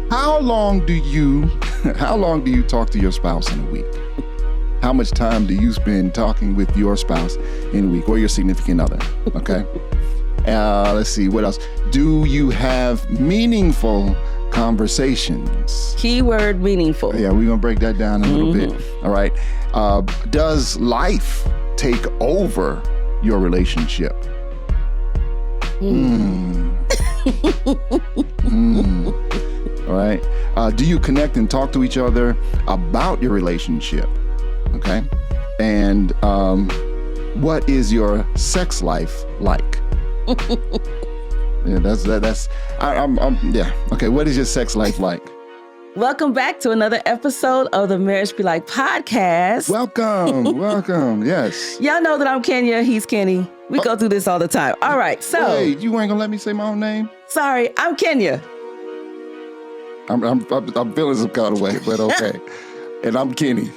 How long do you talk to your spouse in a week? How much time do you spend talking with your spouse in a week or your significant other? Okay. Let's see, what else? Do you have meaningful conversations? Keyword meaningful. Yeah, we're going to break that down a little bit. All right. Does life take over your relationship? All right. Do you connect and talk to each other about your relationship? Okay. And what is your sex life like? Yeah, yeah. Okay. What is your sex life like? Welcome back to another episode of the Marriage Be Like podcast. Welcome. Yes. Y'all know that I'm Kenya. He's Kenny. We go through this all the time. All right. So. Hey, you ain't gonna let me say my own name? Sorry, I'm Kenya. I'm feeling some kind of way, but okay. And I'm Kenny.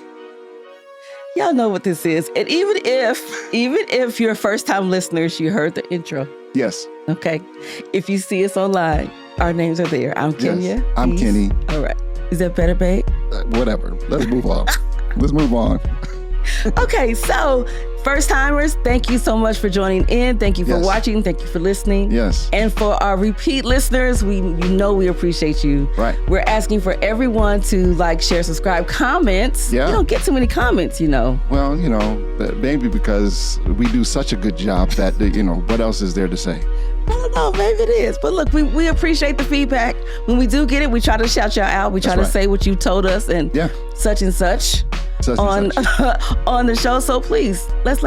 Y'all know what this is. And even if you're first time listeners, you heard the intro. Yes. Okay. If you see us online, our names are there. I'm Kenya. Yes, I'm Kenny. All right. Is that better, babe? Whatever. Let's move on. Okay, so first timers, thank you so much for joining in. Thank you for watching. Thank you for listening. Yes. And for our repeat listeners, we appreciate you. Right. We're asking for everyone to like, share, subscribe, comments. Yeah. You don't get too many comments, Well, maybe because we do such a good job that, what else is there to say? I don't know, maybe it is. But look, we appreciate the feedback. When we do get it, we try to shout y'all out. We try to say what you told us and such and such. On the show, so please let's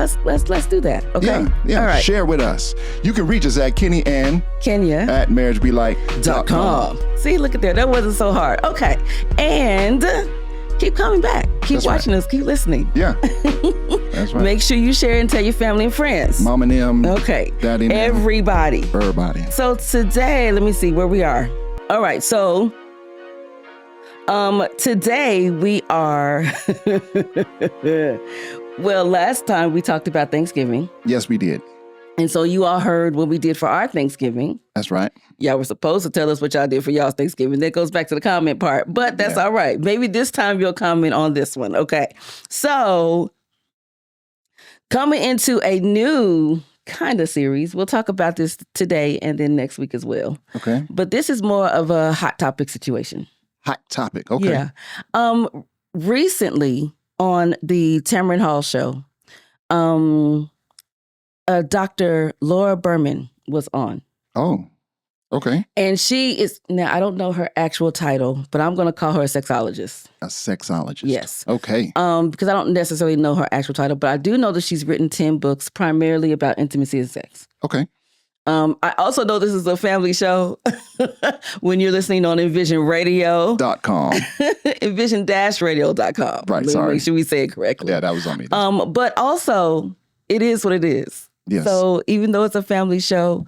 do that. Okay. Yeah. All right. Share with us. You can reach us at Kenny and Kenya at marriagebelike.com. See, look at that. That wasn't so hard. Okay, and keep coming back. Keep watching us. Keep listening. Yeah, that's right. Make sure you share and tell your family and friends. Mom and them. Okay. Daddy and everybody. Everybody. So today, let me see where we are. All right. So. Today we are, well, last time we talked about Thanksgiving. Yes, we did. And so you all heard what we did for our Thanksgiving. That's right. Y'all were supposed to tell us what y'all did for y'all's Thanksgiving. That goes back to the comment part, but that's all right. Maybe this time you'll comment on this one. Okay. So coming into a new kind of series, we'll talk about this today and then next week as well. Okay. But this is more of a hot topic situation. Hot topic. Okay. Yeah. Recently on the Tamron Hall show, Dr. Laura Berman was on. Oh, okay. And she is, now I don't know her actual title, but I'm going to call her a sexologist. A sexologist. Yes. Okay. Because I don't necessarily know her actual title, but I do know that she's written 10 books primarily about intimacy and sex. Okay. I also know this is a family show when you're listening on envisionradio.com. Envision-radio.com. Right, sorry. Make sure we say it correctly. Yeah, that was on me. But also, it is what it is. Yes. So even though it's a family show,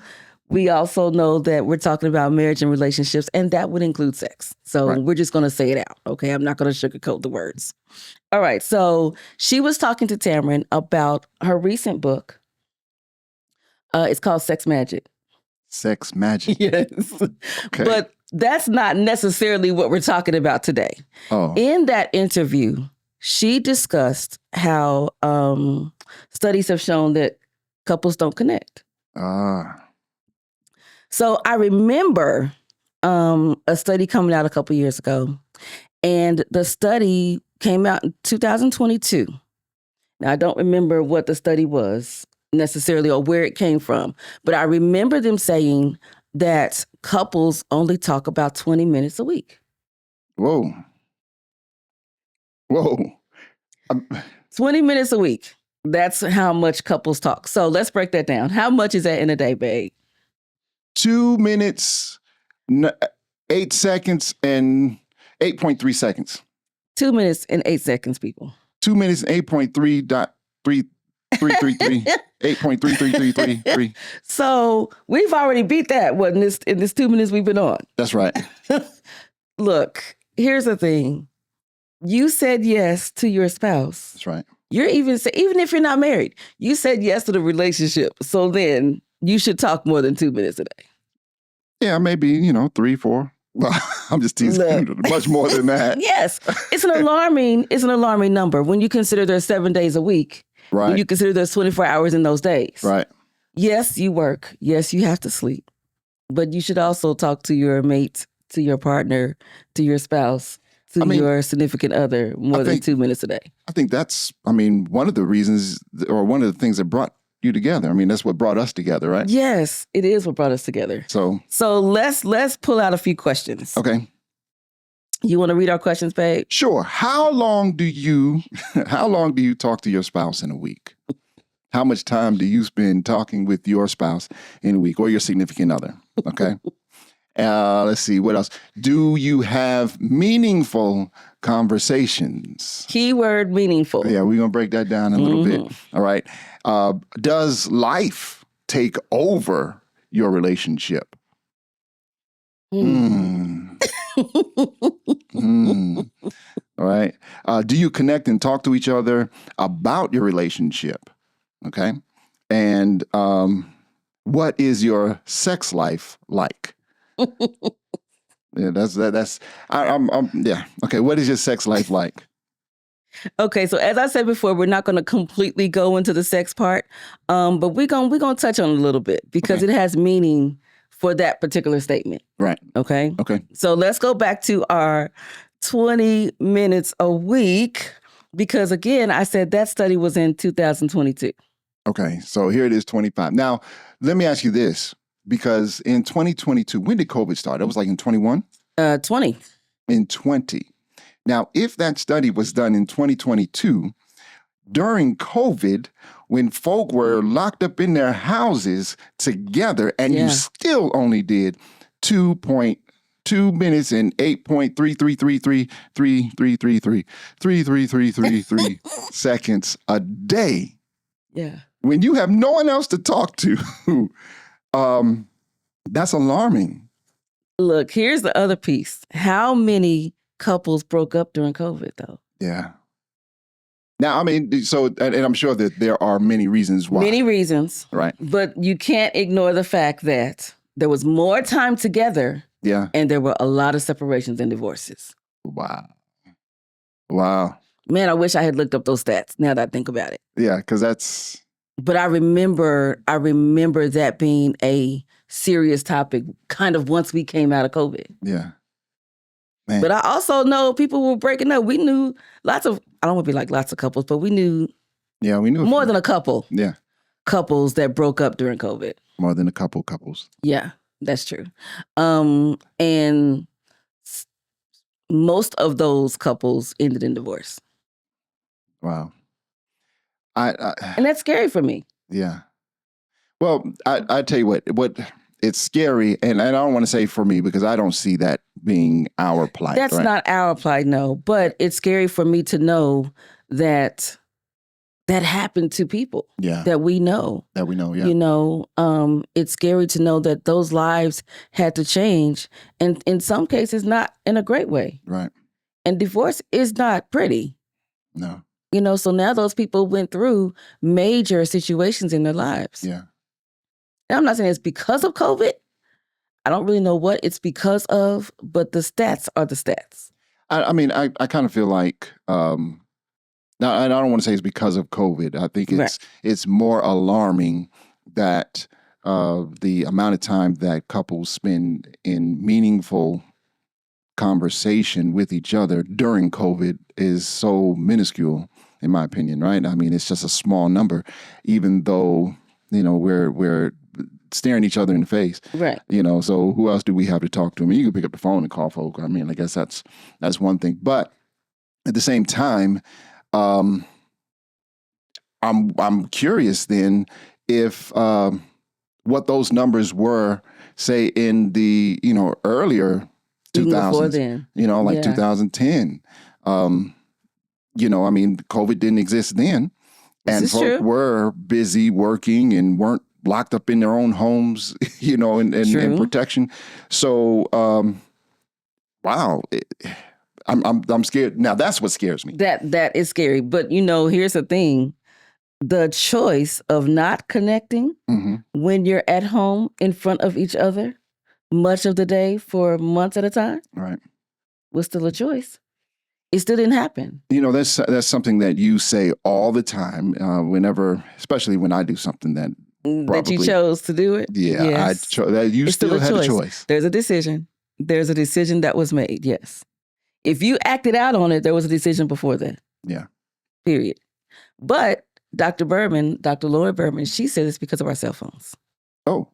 we also know that we're talking about marriage and relationships, and that would include sex. So we're just going to say it out, okay? I'm not going to sugarcoat the words. All right, so she was talking to Tamron about her recent book. It's called Sex Magic. Sex Magic. Yes. Okay. But that's not necessarily what we're talking about today. Oh. In that interview, she discussed how studies have shown that couples don't connect. So I remember a study coming out a couple years ago, and the study came out in 2022. Now, I don't remember what the study was necessarily or where it came from, but I remember them saying that couples only talk about 20 minutes a week. Whoa. 20 minutes a week. That's how much couples talk. So let's break that down. How much is that in a day, babe? 2 minutes, 8 seconds, and 8.3 seconds. 2 minutes and 8 seconds, people. 2 minutes and 8.3333. So we've already beat that in this 2 minutes we've been on. That's right. Look, here's the thing. You said yes to your spouse. That's right. You're even if you're not married, you said yes to the relationship. So then you should talk more than 2 minutes a day. Yeah, maybe, 3, 4. Well, I'm just teasing. Look. Much more than that. Yes, it's an alarming number when you consider there's 7 days a week. Right. When you consider there's 24 hours in those days. Right. Yes, you work. Yes, you have to sleep. But you should also talk to your mate, to your partner, to your spouse, to your significant other more than 2 minutes a day. I think that's, one of the reasons or one of the things that brought you together. That's what brought us together, right? Yes, it is what brought us together. So let's pull out a few questions. Okay. You want to read our questions, babe? Sure. How long do you talk to your spouse in a week? How much time do you spend talking with your spouse in a week or your significant other? Okay. Let's see. What else? Do you have meaningful conversations? Keyword meaningful. Yeah, we're going to break that down a little bit. All right. Does life take over your relationship? All right. Do you connect and talk to each other about your relationship? Okay. And what is your sex life like? Yeah, yeah. Okay. What is your sex life like? Okay, so as I said before, we're not going to completely go into the sex part, but we're gonna touch on it a little bit because it has meaning for that particular statement. Right. Okay. Okay. So let's go back to our 20 minutes a week because again, I said that study was in 2022. Okay, so here it is, 25. Now, let me ask you this, because in 2022, when did COVID start? It was like in 21? 20. In 20. Now, if that study was done in 2022, during COVID, when folk were locked up in their houses together, and you still only did 2.2 minutes and 8.3333333333 seconds a day. Yeah. When you have no one else to talk to, that's alarming. Look, here's the other piece. How many couples broke up during COVID, though? Yeah. Now, and I'm sure that there are many reasons why. Many reasons. Right. But you can't ignore the fact that there was more time together. Yeah. And there were a lot of separations and divorces. Wow. Man, I wish I had looked up those stats now that I think about it. Yeah, because that's... But I remember that being a serious topic kind of once we came out of COVID. Yeah. Man. But I also know people were breaking up. We knew I don't want to be like lots of couples, but we knew more than a couple. Yeah. Couples that broke up during COVID. More than a couple couples. Yeah, that's true. And most of those couples ended in divorce. Wow. And that's scary for me. Yeah. Well, I tell you what it's scary, and I don't want to say for me because I don't see that being our plight. That's not our plight, no. But it's scary for me to know that happened to people that we know. That we know, yeah. You know, it's scary to know that those lives had to change, and in some cases, not in a great way. Right. And divorce is not pretty. No. You know, so now those people went through major situations in their lives. Yeah. And I'm not saying it's because of COVID. I don't really know what it's because of, but the stats are the stats. I kind of feel like, now I don't want to say it's because of COVID. I think it's more alarming that the amount of time that couples spend in meaningful conversation with each other during COVID is so minuscule, in my opinion, right? It's just a small number, even though, we're staring each other in the face. Right. So who else do we have to talk to? You can pick up the phone and call folk. I guess that's one thing. But at the same time, I'm curious then if what those numbers were, say in the earlier 2000s, then. 2010. COVID didn't exist then, and folk were busy working and weren't locked up in their own homes, in protection. So, wow. I'm scared. Now that's what scares me. That is scary. But here's the thing. The choice of not connecting when you're at home in front of each other, much of the day for months at a time Right. was still a choice. It still didn't happen. You know, that's something that you say all the time. Whenever, especially when I do something that That you probably, chose to do it? yeah, Yes. that you It's still had a choice. There's a decision. There's a decision that was made, yes. If you acted out on it, there was a decision before that. Yeah. Period. But Dr. Laura Berman, she said it's because of our cell phones. Oh.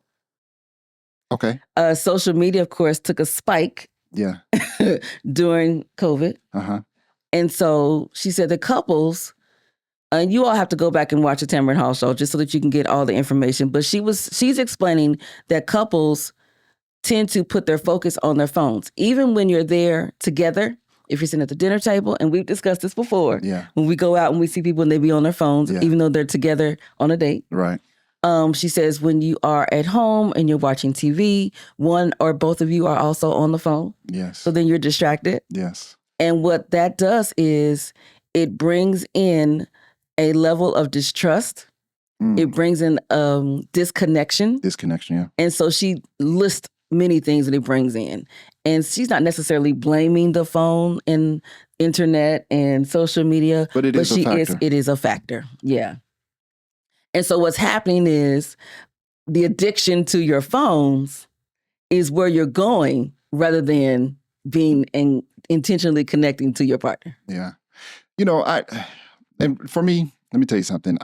Okay. Social media, of course, took a spike Yeah. during COVID. Uh-huh. And so she said the couples, and you all have to go back and watch the Tamron Hall show just so that you can get all the information. But she's explaining that couples tend to put their focus on their phones. Even when you're there together, if you're sitting at the dinner table, and we've discussed this before, Yeah. when we go out and we see people and they be on their phones, Yeah. even though they're together on a date. Right. She says when you are at home and you're watching TV, one or both of you are also on the phone. Yes. So then you're distracted. Yes. And what that does is it brings in a level of distrust. It brings in disconnection. Disconnection, yeah. And so she lists many things that it brings in. And she's not necessarily blaming the phone and internet and social media. But it is a factor. It is a factor. Yeah. And so what's happening is the addiction to your phones is where you're going rather than being intentionally connecting to your partner. Yeah. You know, and for me, let me tell you something.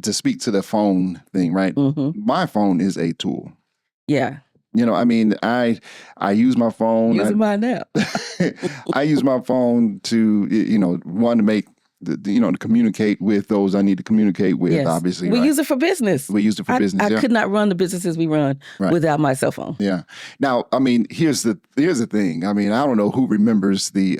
To speak to the phone thing, right? Mm-hmm. My phone is a tool. Yeah. You know, I mean, I use my phone. Using mine now. I use my phone to, to make to communicate with those I need to communicate with. Yes. Obviously, we use it for business. We use it for business. I could not run the businesses we run without my cell phone. Yeah. Now, I mean, here's the thing. I mean, I don't know who remembers the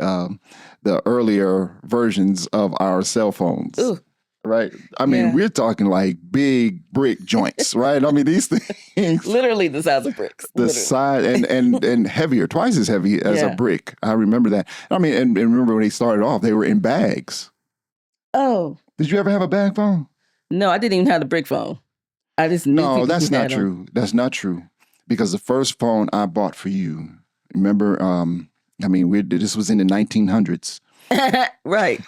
earlier versions of our cell phones. Ooh. Right. I mean, we're talking like big brick joints, right? I mean, these things literally the size of bricks. The size and heavier, twice as heavy as a brick. I remember that. I mean, and remember when they started off, they were in bags. Oh. Did you ever have a bag phone? No, I didn't even have the brick phone. I just knew No, that's not true. That's not true. Because the first phone I bought for you, remember, this was in the 1900s. Right.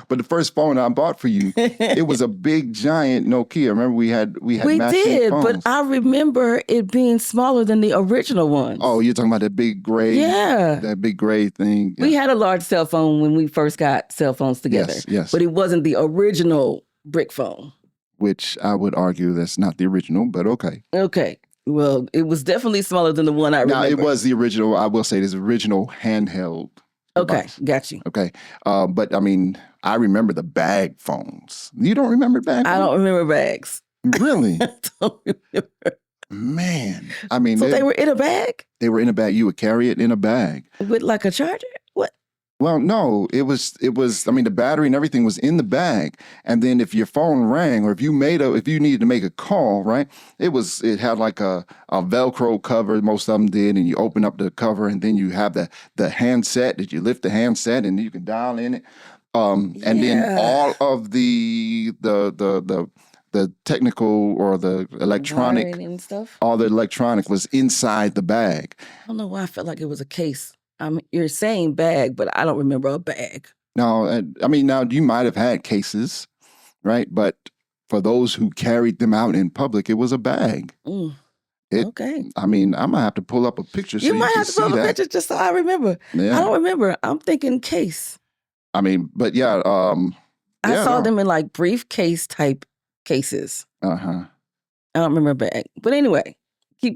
But the first phone I bought for you, it was a big giant Nokia. Remember we had we matching did, phones. But I remember it being smaller than the original ones. Oh, you're talking about that big gray, that big gray thing. Yeah. We had a large cell phone when we first got cell phones together. Yes. But it wasn't the original brick phone. Which I would argue that's not the original, but okay. Okay. Well, it was definitely smaller than the one I remember. Now, it was the original, I will say, this original handheld device. Okay, got you. Okay. But I mean, I remember the bag phones. You don't remember bag phones? I don't remember bags. Really? I don't remember. Man. I mean. So they were in a bag? They were in a bag. You would carry it in a bag. With like a charger? What? Well, no, it was, I mean, the battery and everything was in the bag. And then if your phone rang or if you needed to make a call, right, it had like a Velcro cover, most of them did, and you open up the cover and then you have the handset that you lift the handset and you can dial in it. And then all of the technical or the electronic, wiring and stuff. All the electronic was inside the bag. I don't know why I felt like it was a case. You're saying bag, but I don't remember a bag. No, I mean, now you might have had cases, right? But for those who carried them out in public, it was a bag. Okay. I mean, I'm gonna have to pull up a picture. You might have to pull up a picture just so I remember. Yeah. I don't remember. I'm thinking case. I mean, but yeah. I saw them in like briefcase type cases. I don't remember bag, but anyway.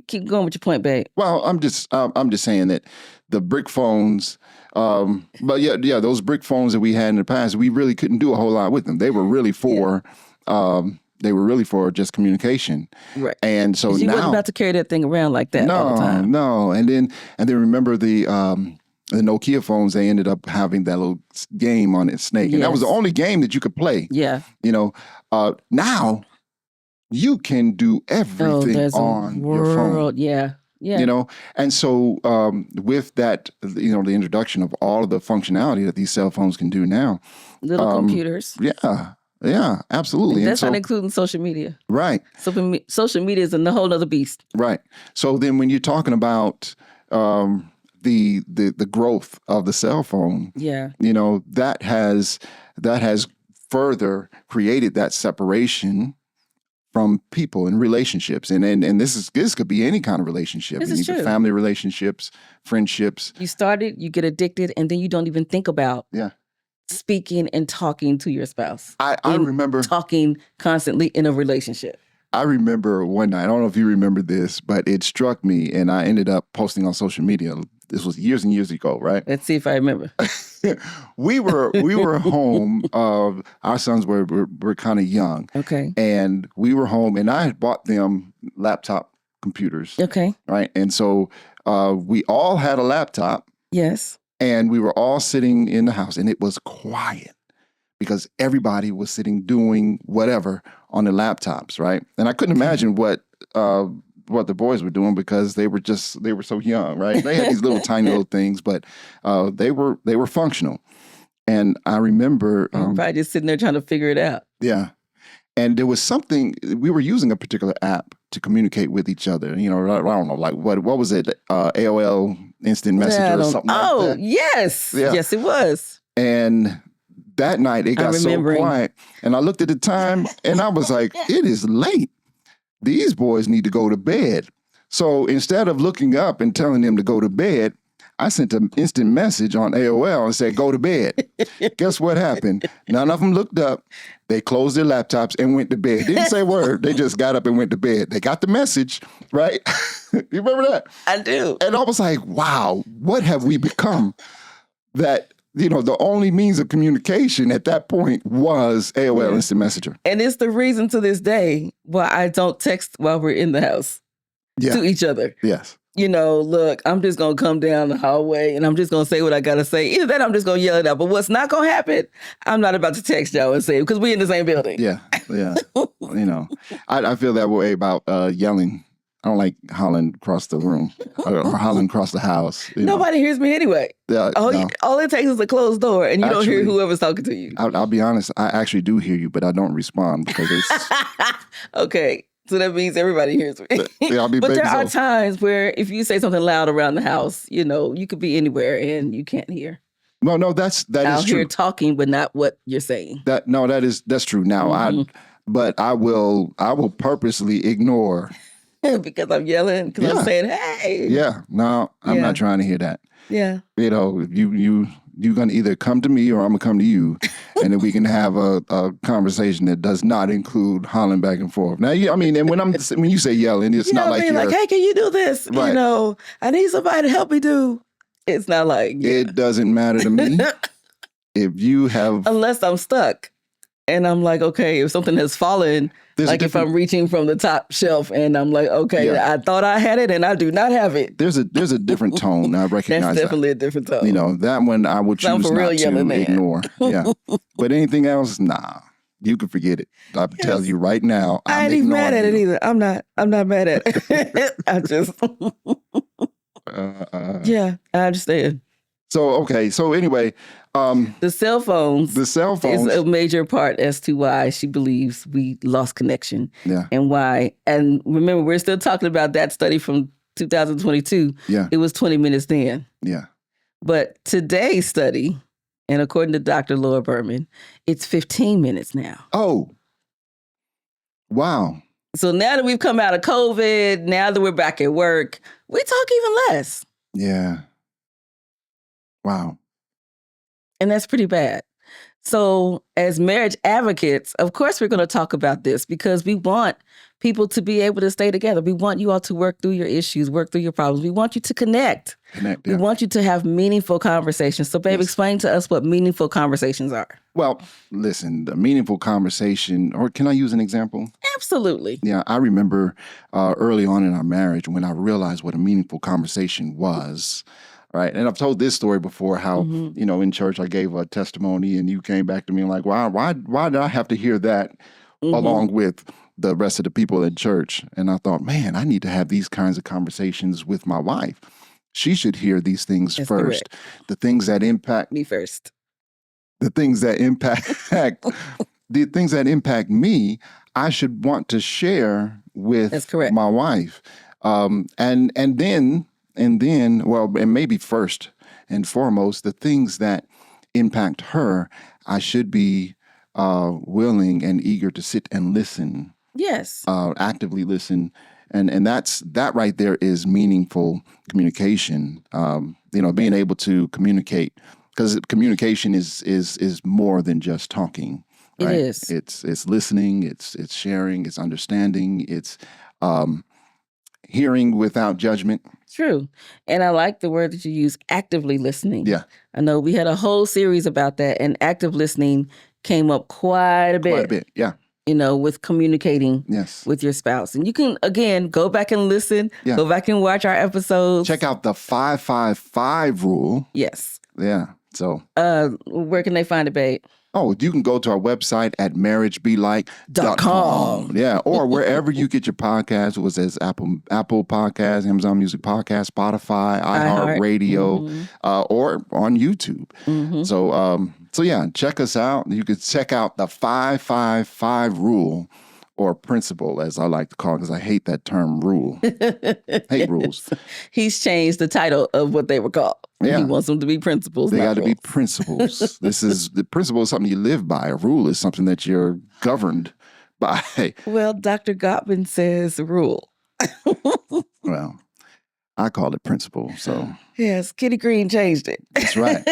Keep going with your point, babe. Well, I'm just saying that the brick phones, but yeah, those brick phones that we had in the past, we really couldn't do a whole lot with them. They were really for just communication, right? And so you now wasn't about to carry that thing around like that all the time. No, and then remember the Nokia phones. They ended up having that little game on it, Snake, and that was the only game that you could play. Yeah, now. You can do everything on your phone. Yeah. And so with that, the introduction of all of the functionality that these cell phones can do now. Little computers. Yeah. Yeah, absolutely. And that's not including social media. Right. So for me, social media is a whole other beast. Right. So then when you're talking about the growth of the cell phone, Yeah. that has further created that separation from people and relationships. And this could be any kind of relationship. This is Either true. family relationships, friendships. You get addicted, and then you don't even think about speaking and talking to your spouse. I remember talking constantly in a relationship. I remember one night, I don't know if you remember this, but it struck me, and I ended up posting on social media. This was years and years ago, right? Let's see if I remember. we were home. Our sons were kind of young. Okay. And we were home, and I had bought them laptop computers. Okay. Right. And so we all had a laptop. Yes. And we were all sitting in the house, and it was quiet because everybody was sitting doing whatever on their laptops, right? And I couldn't imagine what the boys were doing because they were so young, right? They had these little tiny little things, but they were functional. And I remember probably just sitting there trying to figure it out. Yeah. And there was something, we were using a particular app to communicate with each other. I don't know, like what was it? AOL Instant Messenger or something like that. Yes. Yeah. Yes, it was. And that night it got so quiet. And I looked at the time and I was like, it is late. These boys need to go to bed. So instead of looking up and telling them to go to bed, I sent an instant message on AOL and said, go to bed. Guess what happened? None of them looked up. They closed their laptops and went to bed. Didn't say a word. They just got up and went to bed. They got the message, right? You remember that? I do. And I was like, wow, what have we become? That, the only means of communication at that point was AOL Instant Messenger. And it's the reason to this day why I don't text while we're in the house to each other. Yes. Look, I'm just going to come down the hallway and I'm just going to say what I got to say. Either that, I'm just going to yell it out. But what's not going to happen, I'm not about to text y'all and say it because we're in the same building. Yeah, yeah. I feel that way about yelling. I don't like hollering across the room or hollering across the house. Nobody hears me anyway. Yeah, all it takes is a closed door and you don't hear whoever's talking to you. I'll be honest. I actually do hear you, but I don't respond because it's... Okay. So that means everybody hears me. But there are times where if you say something loud around the house, you could be anywhere and you can't hear. No, that is true. I'll hear talking, but not what you're saying. That's true. Now, I will purposely ignore because I'm yelling, because I'm saying, hey. Yeah, no, I'm not trying to hear that. Yeah. You're going to either come to me or I'm going to come to you, and then we can have a conversation that does not include hollering back and forth. Now, and when you say yelling, it's not like you're like, hey, can you do this? Right. I need somebody to help me do. It's not like... It doesn't matter to me if you have... Unless I'm stuck. And I'm like, okay, if something has fallen, if I'm reaching from the top shelf and I'm like, okay, I thought I had it and I do not have it. There's a different tone. I recognize That's definitely a different tone. That one I would choose not to ignore. Yeah. But anything else, nah. You can forget it. I'll tell you right now. I ain't even mad at it either. I'm not mad at it. I just I understand. So anyway, the cell phones is a major part as to why she believes we lost connection. Yeah. And why. And remember, we're still talking about that study from 2022. Yeah. It was 20 minutes then. Yeah. But today's study, and according to Dr. Laura Berman, it's 15 minutes now. Oh. Wow. So now that we've come out of COVID, now that we're back at work, we talk even less. Yeah. Wow. And that's pretty bad. So as marriage advocates, of course, we're going to talk about this because we want people to be able to stay together. We want you all to work through your issues, work through your problems. We want you to connect. We want you to have meaningful conversations. So, babe, explain to us what meaningful conversations are. Well, listen, the meaningful conversation, or can I use an example? Absolutely. Yeah, I remember early on in our marriage when I realized what a meaningful conversation was. Right. And I've told this story before, how, in church, I gave a testimony and you came back to me like, why did I have to hear that along with the rest of the people in church? And I thought, man, I need to have these kinds of conversations with my wife. She should hear these things first. Correct. The things that impact me first. The things that impact the things that impact me, I should want to share with That's correct. my wife. And then, well, and maybe first and foremost, the things that impact her, I should be willing and eager to sit and listen, Yes. actively listen. And that right there is meaningful communication. Being able to communicate, because communication is more than just talking. Right? It is. It's listening. It's sharing. It's understanding. It's hearing without judgment. True. And I like the word that you use, actively listening. Yeah. I know we had a whole series about that, and active listening came up quite a bit. Quite a bit. Yeah. With communicating Yes. with your spouse. And you can, again, go back and listen, Yeah. go back and watch our episodes. Check out the 5-5-5 rule. Yes. Yeah. So, where can they find it, babe? oh, you can go to our website at marriagebelike.com. Yeah. Or wherever you get your podcast. It was as Apple Podcasts, Amazon Music Podcast, Spotify, iHeartRadio, or on YouTube. So yeah, check us out. You can check out the 5-5-5 rule, or principle, as I like to call it, because I hate that term rule. Hate rules. He's changed the title of what they were called. Yeah. He wants them to be principles. They got to be rules. principles. The principle is something you live by. A rule is something that you're governed by. Well, Dr. Gottman says rule. Well, I call it principle. So Yes, Kitty Green changed it. that's right.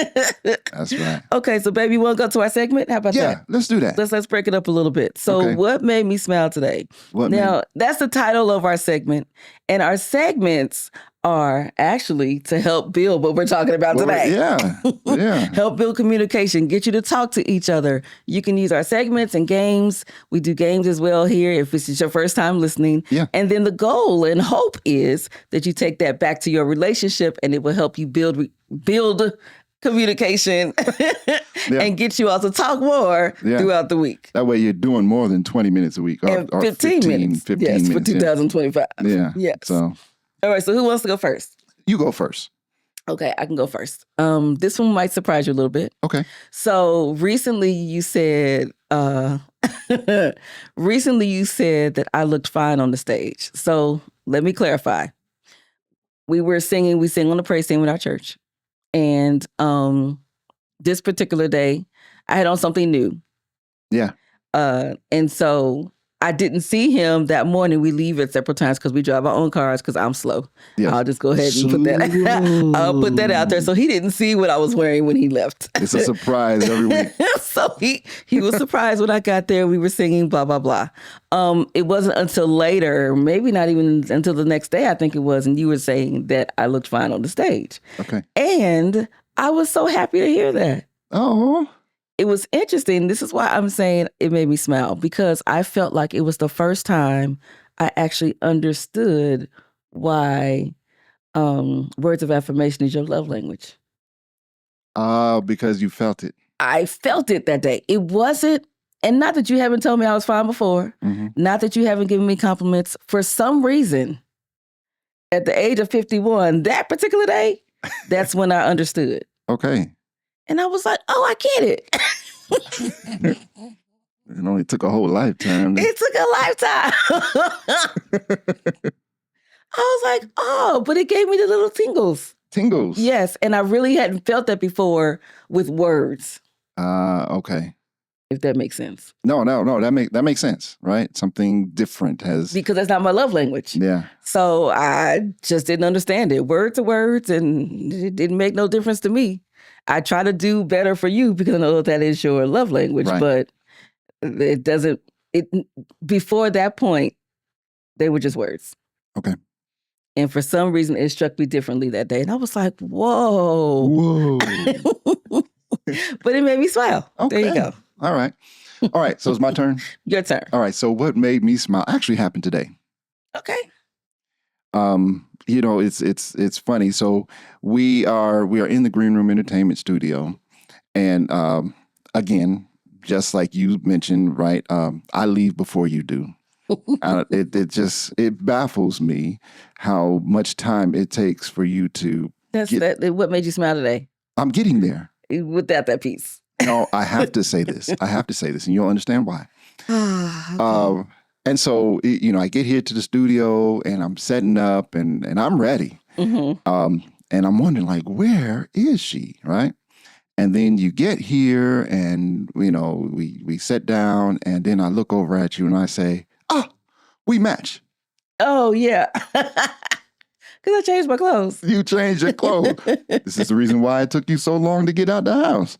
That's right. Okay, so baby, you want to go to our segment? How about that? Yeah, let's do that. Let's break it up a little bit. So Okay. what made me smile today? That's the title of our segment. And our segments are actually to help build what we're talking about today. Yeah. Help build communication, get you to talk to each other. You can use our segments and games. We do games as well here if this is your first time listening. Yeah. And then the goal and hope is that you take that back to your relationship, and it will help you build communication and get you all to talk more throughout the week. That way you're doing more than 20 minutes a week. Or 15 minutes. 15 yes, minutes. for 2025. Yeah. Yes. So all right, so who wants to go first? you go first. Okay, I can go first. This one might surprise you a little bit. Okay. So recently you said that I looked fine on the stage. So let me clarify. We sing on the praise team with our church. And this particular day, I had on something new. Yeah. And so I didn't see him that morning. We leave it several times because we drive our own cars because I'm slow. Yes. I'll just go ahead and put that I'll put that out there. So he didn't see what I was wearing when he left. It's a surprise every week. So he was surprised when I got there. We were singing, blah, blah, blah. It wasn't until later, maybe not even until the next day, I think it was, and you were saying that I looked fine on the stage. Okay. And I was so happy to hear that. Oh. It was interesting. This is why I'm saying it made me smile, because I felt like it was the first time I actually understood why words of affirmation is your love language. Because you felt it. I felt it that day. It wasn't, and not that you haven't told me I was fine before, not that you haven't given me compliments. For some reason, at the age of 51, that particular day, that's when I understood. Okay. And I was like, oh, I get it. It only took a whole lifetime. It took a lifetime. I was like, oh, but it gave me the little tingles. Tingles. Yes, and I really hadn't felt that before with words. Okay. If that makes sense. No, that makes sense, right? Something different has. Because that's not my love language. Yeah. So I just didn't understand it. Words are words, and it didn't make no difference to me. I try to do better for you because I know that is your love language, Right. but it doesn't. Before that point, they were just words. Okay. And for some reason, it struck me differently that day. And I was like, whoa. Whoa. But it made me smile. Okay. There you go. All right. So it's my turn. Your turn. All right. So what made me smile actually happened today. Okay. It's funny. So we are in the Green Room Entertainment Studio, and again, just like you mentioned, right? I leave before you do. It baffles me how much time it takes for you to. What made you smile today? I'm getting there. Without that piece. No, I have to say this. I have to say this, and you'll understand why. Okay. And so, I get here to the studio and I'm setting up and I'm ready. Mm-hmm. And I'm wondering, like, where is she? Right. And then you get here and, we sit down and then I look over at you and I say, we match. Oh, yeah. Because I changed my clothes. You changed your clothes. This is the reason why it took you so long to get out the house.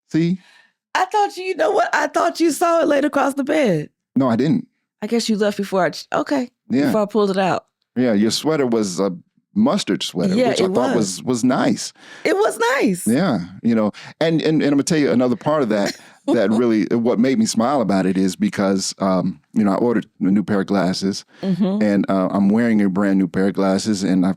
See? I thought you know what? I thought you saw it laid across the bed. No, I didn't. I guess you left before Yeah. before I pulled it out. Yeah, your sweater was a mustard sweater, Yeah, which I it thought was nice. It was nice. Yeah, and I'm gonna tell you another part of that really what made me smile about it is because I ordered a new pair of glasses Mm-hmm. and I'm wearing a brand new pair of glasses and I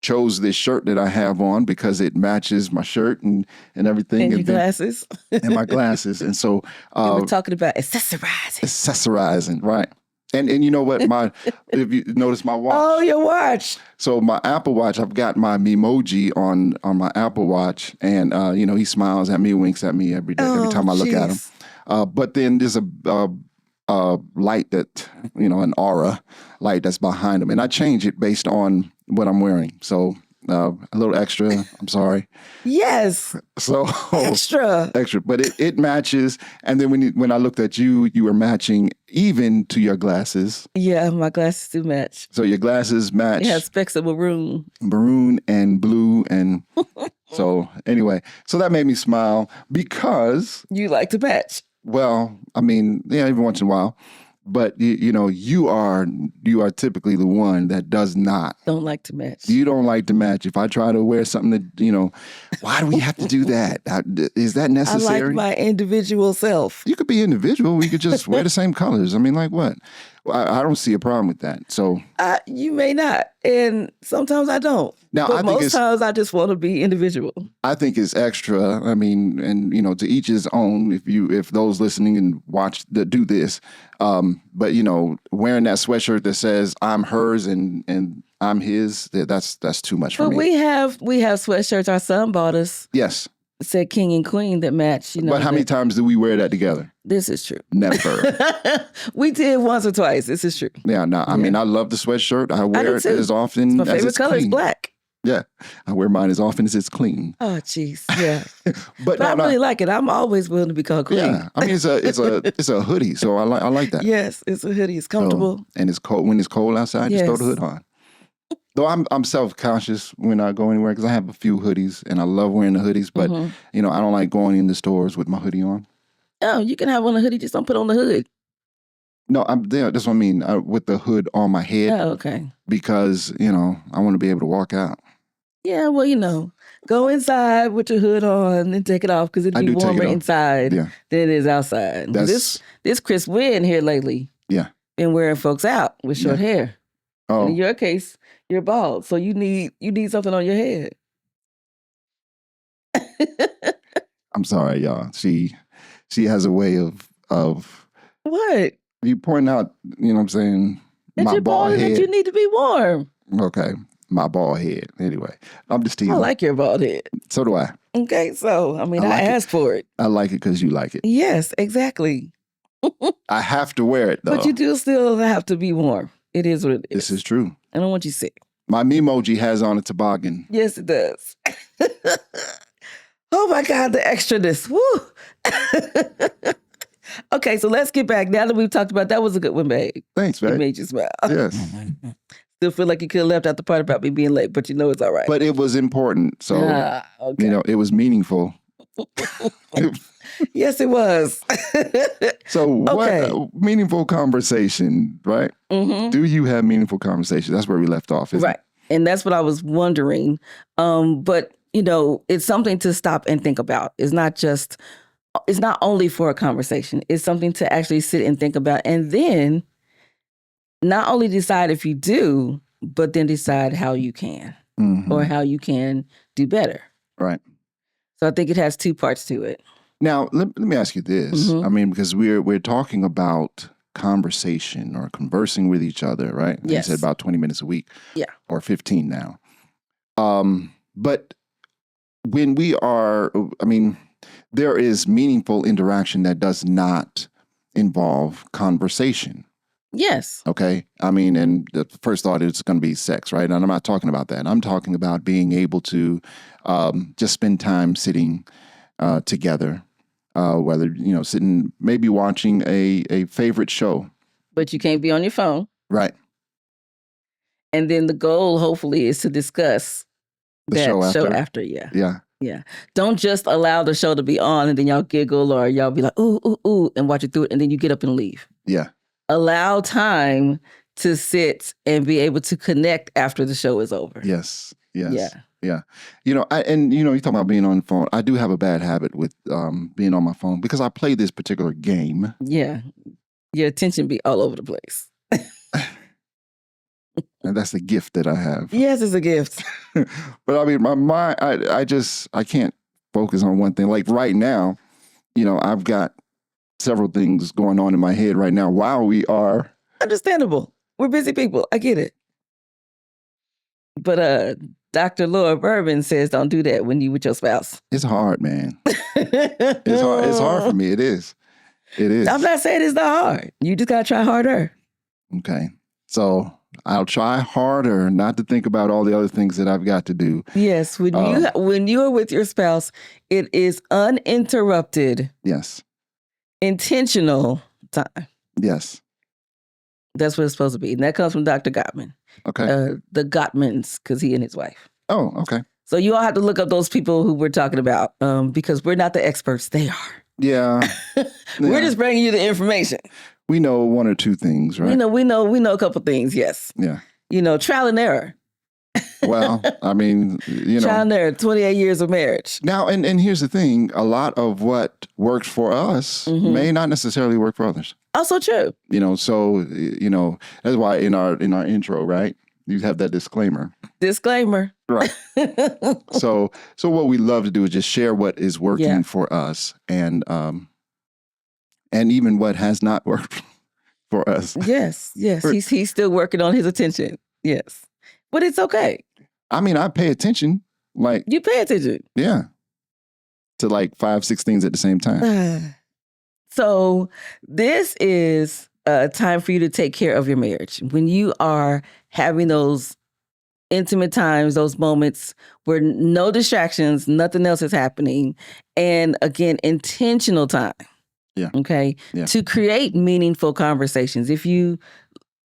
chose this shirt that I have on because it matches my shirt and everything And your glasses. and my glasses and so We're talking about accessorizing. right. And you know what? If you notice my watch. Oh, your watch. So my Apple Watch, I've got my Memoji on my Apple Watch, and he smiles at me, winks at me every day, every time I look at him. But then there's a light that an aura light that's behind him, and I change it based on what I'm wearing. So a little extra. I'm sorry. Yes. So Extra. but it matches. And then when I looked at you, you were matching even to your glasses. Yeah, my glasses do match. So your glasses match. It has specks of Maroon and blue. And so anyway, so that made me smile because. You like to match. Well, I mean, yeah, every once in a while. But you are typically the one that does not. Don't like to match. You don't like to match. If I try to wear something that, why do we have to do that? Is that necessary? I like my individual self. You could be individual. We could just wear the same colors. I mean, like what? I don't see a problem with that. So you may not, and sometimes I don't. Now, but most times I just want to be individual. I think it's extra. I mean, and to each his own. If those listening and watch do this, but wearing that sweatshirt that says I'm hers and I'm his, that's too much for but me. But we have sweatshirts our son bought us. Yes. It said king and queen that match. But how many times do we wear that together? This is true. Never. We did once or twice. This is true. Yeah, no. I mean, I love the sweatshirt. I wear it as often my as favorite it's color clean. is black. Yeah, I wear mine as often as it's clean. Oh, jeez, yeah. but I really like it. I'm always willing to be called clean. Yeah, I mean it's a hoodie, so I like that. Yes, it's a hoodie. It's comfortable, and it's cold when it's cold outside. Just throw the hood on. Though I'm self-conscious when I go anywhere because I have a few hoodies and I love wearing the hoodies, but I don't like going in the stores with my hoodie on. Oh, you can have on a hoodie, just don't put on the hood. No, I'm there. That's what I mean with the hood on my head. Oh, okay. Because I want to be able to walk out. Yeah, well, go inside with your hood on and take it off because it'll be warmer inside than it is outside. This crisp wind here lately. Yeah. Been wearing folks out with short hair. Oh. And in your case, you're bald, so you need something on your head. I'm sorry, y'all. She has a way of what? You point out, what I'm saying? My bald head. That you need to be warm. Okay. My bald head. Anyway, I'm just teasing. I like your bald head. So do I. Okay, so, I asked for it. I like it because you like it. Yes, exactly. I have to wear it, though. But you do still have to be warm. It is what it is. This is true. I don't want you sick. My Memoji has on a toboggan. Yes, it does. Oh, my God, the extraness. Woo! Okay, so let's get back. Now that we've talked about that was a good one, babe. Thanks, babe. It made you smile. Yes. Still feel like you could have left out the part about me being late, but it's all right. But it was important. So, okay. It was meaningful. Yes, it was. So what meaningful conversation, right? Mm-hmm. Do you have meaningful conversation? That's where we left off, isn't it? And that's what I was wondering. But, it's something to stop and think about. It's not only for a conversation. It's something to actually sit and think about. And then not only decide if you do, but then decide how you can or how you can do better. Right. So I think it has two parts to it. Now, let me ask you this. I mean, because we're talking about conversation or conversing with each other, right? Yes. You said about 20 minutes a week. Yeah. Or 15 now. But when we are, there is meaningful interaction that does not involve conversation. Yes. Okay. I mean, and the first thought is going to be sex, right? And I'm not talking about that. I'm talking about being able to just spend time sitting together, whether, sitting, maybe watching a favorite show. But you can't be on your phone. Right. And then the goal, hopefully, is to discuss The show after. Yeah. Yeah. Yeah. Don't just allow the show to be on and then y'all giggle or y'all be like, ooh, ooh, ooh, and watch it through it. And then you get up and leave. Yeah. Allow time to sit and be able to connect after the show is over. Yes. Yes. Yeah. Yeah. You talking about being on the phone. I do have a bad habit with being on my phone because I play this particular game. Yeah. Your attention be all over the place. And that's a gift that I have. Yes, it's a gift. But I mean, my mind, I can't focus on one thing. Like right now, I've got several things going on in my head right now while we are. Understandable. We're busy people. I get it. But Dr. Laura Bourbon says don't do that when you with your spouse. It's hard, man. It's hard for me. It is. It is. I'm not saying it's not hard. You just got to try harder. Okay. So I'll try harder not to think about all the other things that I've got to do. Yes. When you are with your spouse, it is uninterrupted. Yes. Intentional time. Yes. That's what it's supposed to be. And that comes from Dr. Gottman. Okay. The Gottmans, because he and his wife. Oh, okay. So you all have to look up those people who we're talking about because we're not the experts. They are. Yeah. We're just bringing you the information. We know one or two things, right? We know a couple things, yes. Yeah. Trial and error. Well, I mean, Trial and error, 28 years of marriage. Now, and here's the thing, a lot of what works for us may not necessarily work for others. Also true. So, that's why in our intro, right, you have that disclaimer. Disclaimer. Right. So what we love to do is just share what is working for us and even what has not worked for us. Yes. He's still working on his attention. Yes. But it's okay. I mean, I pay attention. Like you pay attention. Yeah. To like 5-6 things at the same time. So this is a time for you to take care of your marriage. When you are having those intimate times, those moments where no distractions, nothing else is happening. And again, intentional time. Yeah. Okay. Yeah. To create meaningful conversations.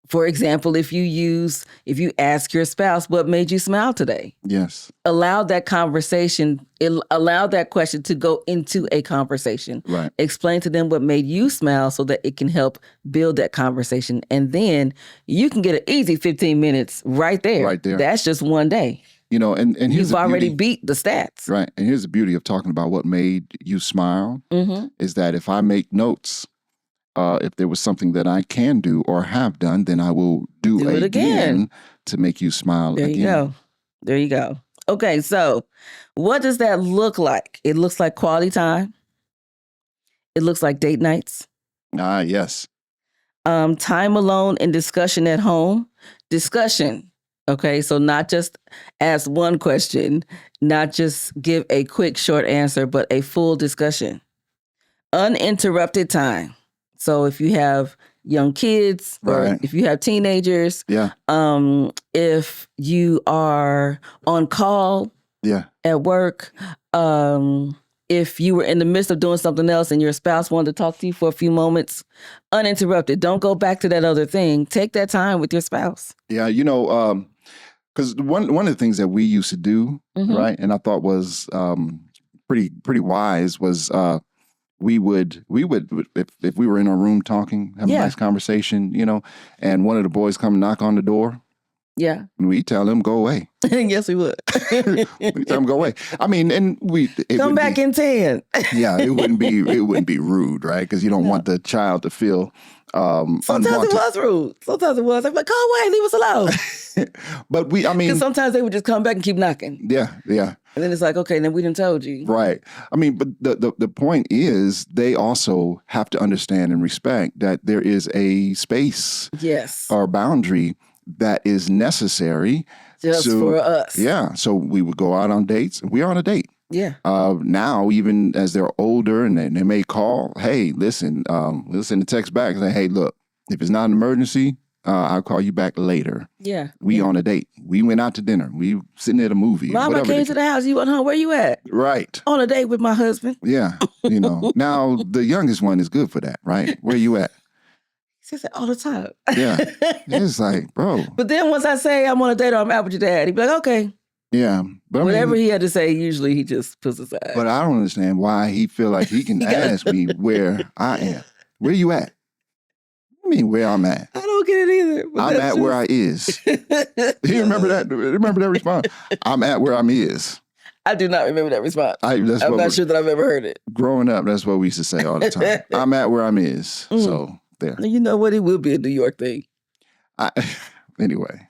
For example, if you ask your spouse, what made you smile today? Yes. Allow that conversation, allow that question to go into a conversation. Right. Explain to them what made you smile so that it can help build that conversation. And then you can get an easy 15 minutes right there. Right there. That's just one day. And here's You've the already beauty. beat the stats. Right. And here's the beauty of talking about what made you smile is that if I make notes, if there was something that I can do or have done, then I will do it again to make you smile again. There you go. Okay, so what does that look like? It looks like quality time. It looks like date nights. Ah, yes. Time alone and discussion at home. Discussion. Okay, so not just ask one question, not just give a quick, short answer, but a full discussion. Uninterrupted time. So if you have young kids or if you have teenagers, if you are on call at work, if you were in the midst of doing something else and your spouse wanted to talk to you for a few moments, uninterrupted. Don't go back to that other thing. Take that time with your spouse. Yeah, because one of the things that we used to do, right, and I thought was pretty wise was we would if we were in our room talking, having a nice conversation, and one of the boys come knock on the door. Yeah. And we tell them go away. Yes, we would. We tell them go away. I mean, and come back in 10. Yeah, it wouldn't be rude, right? Because you don't want the child to feel sometimes unwanted. It was rude. Sometimes it was. I'm like, go away, leave us alone. But because sometimes they would just come back and keep knocking. Yeah. And then it's like, okay, then we done told you. Right. I mean, but the point is they also have to understand and respect that there is a space or boundary that is necessary just for us. Yeah. So we would go out on dates. We're on a date. Yeah. Now, even as they're older and they may call, hey, listen, we'll send a text back and say, hey, look, if it's not an emergency, I'll call you back later. Yeah. We on a date. We went out to dinner. We sitting at a movie. Mom, I came to the house. You wasn't home. Where you at? Right. On a date with my husband. Yeah. Now the youngest one is good for that, right? Where you at? He says that all the time. Yeah. It's like, bro. But then once I say I'm on a date or I'm out with your dad, he'd be like, okay. Yeah. But whatever he had to say, usually he just puts aside. But I don't understand why he feel like he can ask me where I am. Where you at? I mean, where I'm at. I don't get it either. I'm at where I is. You remember that? Remember that response? I'm at where I'm is. I do not remember that response. I'm not sure that I've ever heard it. Growing up, that's what we used to say all the time. I'm at where I'm is. So there. You know what? It will be a New York thing. Anyway.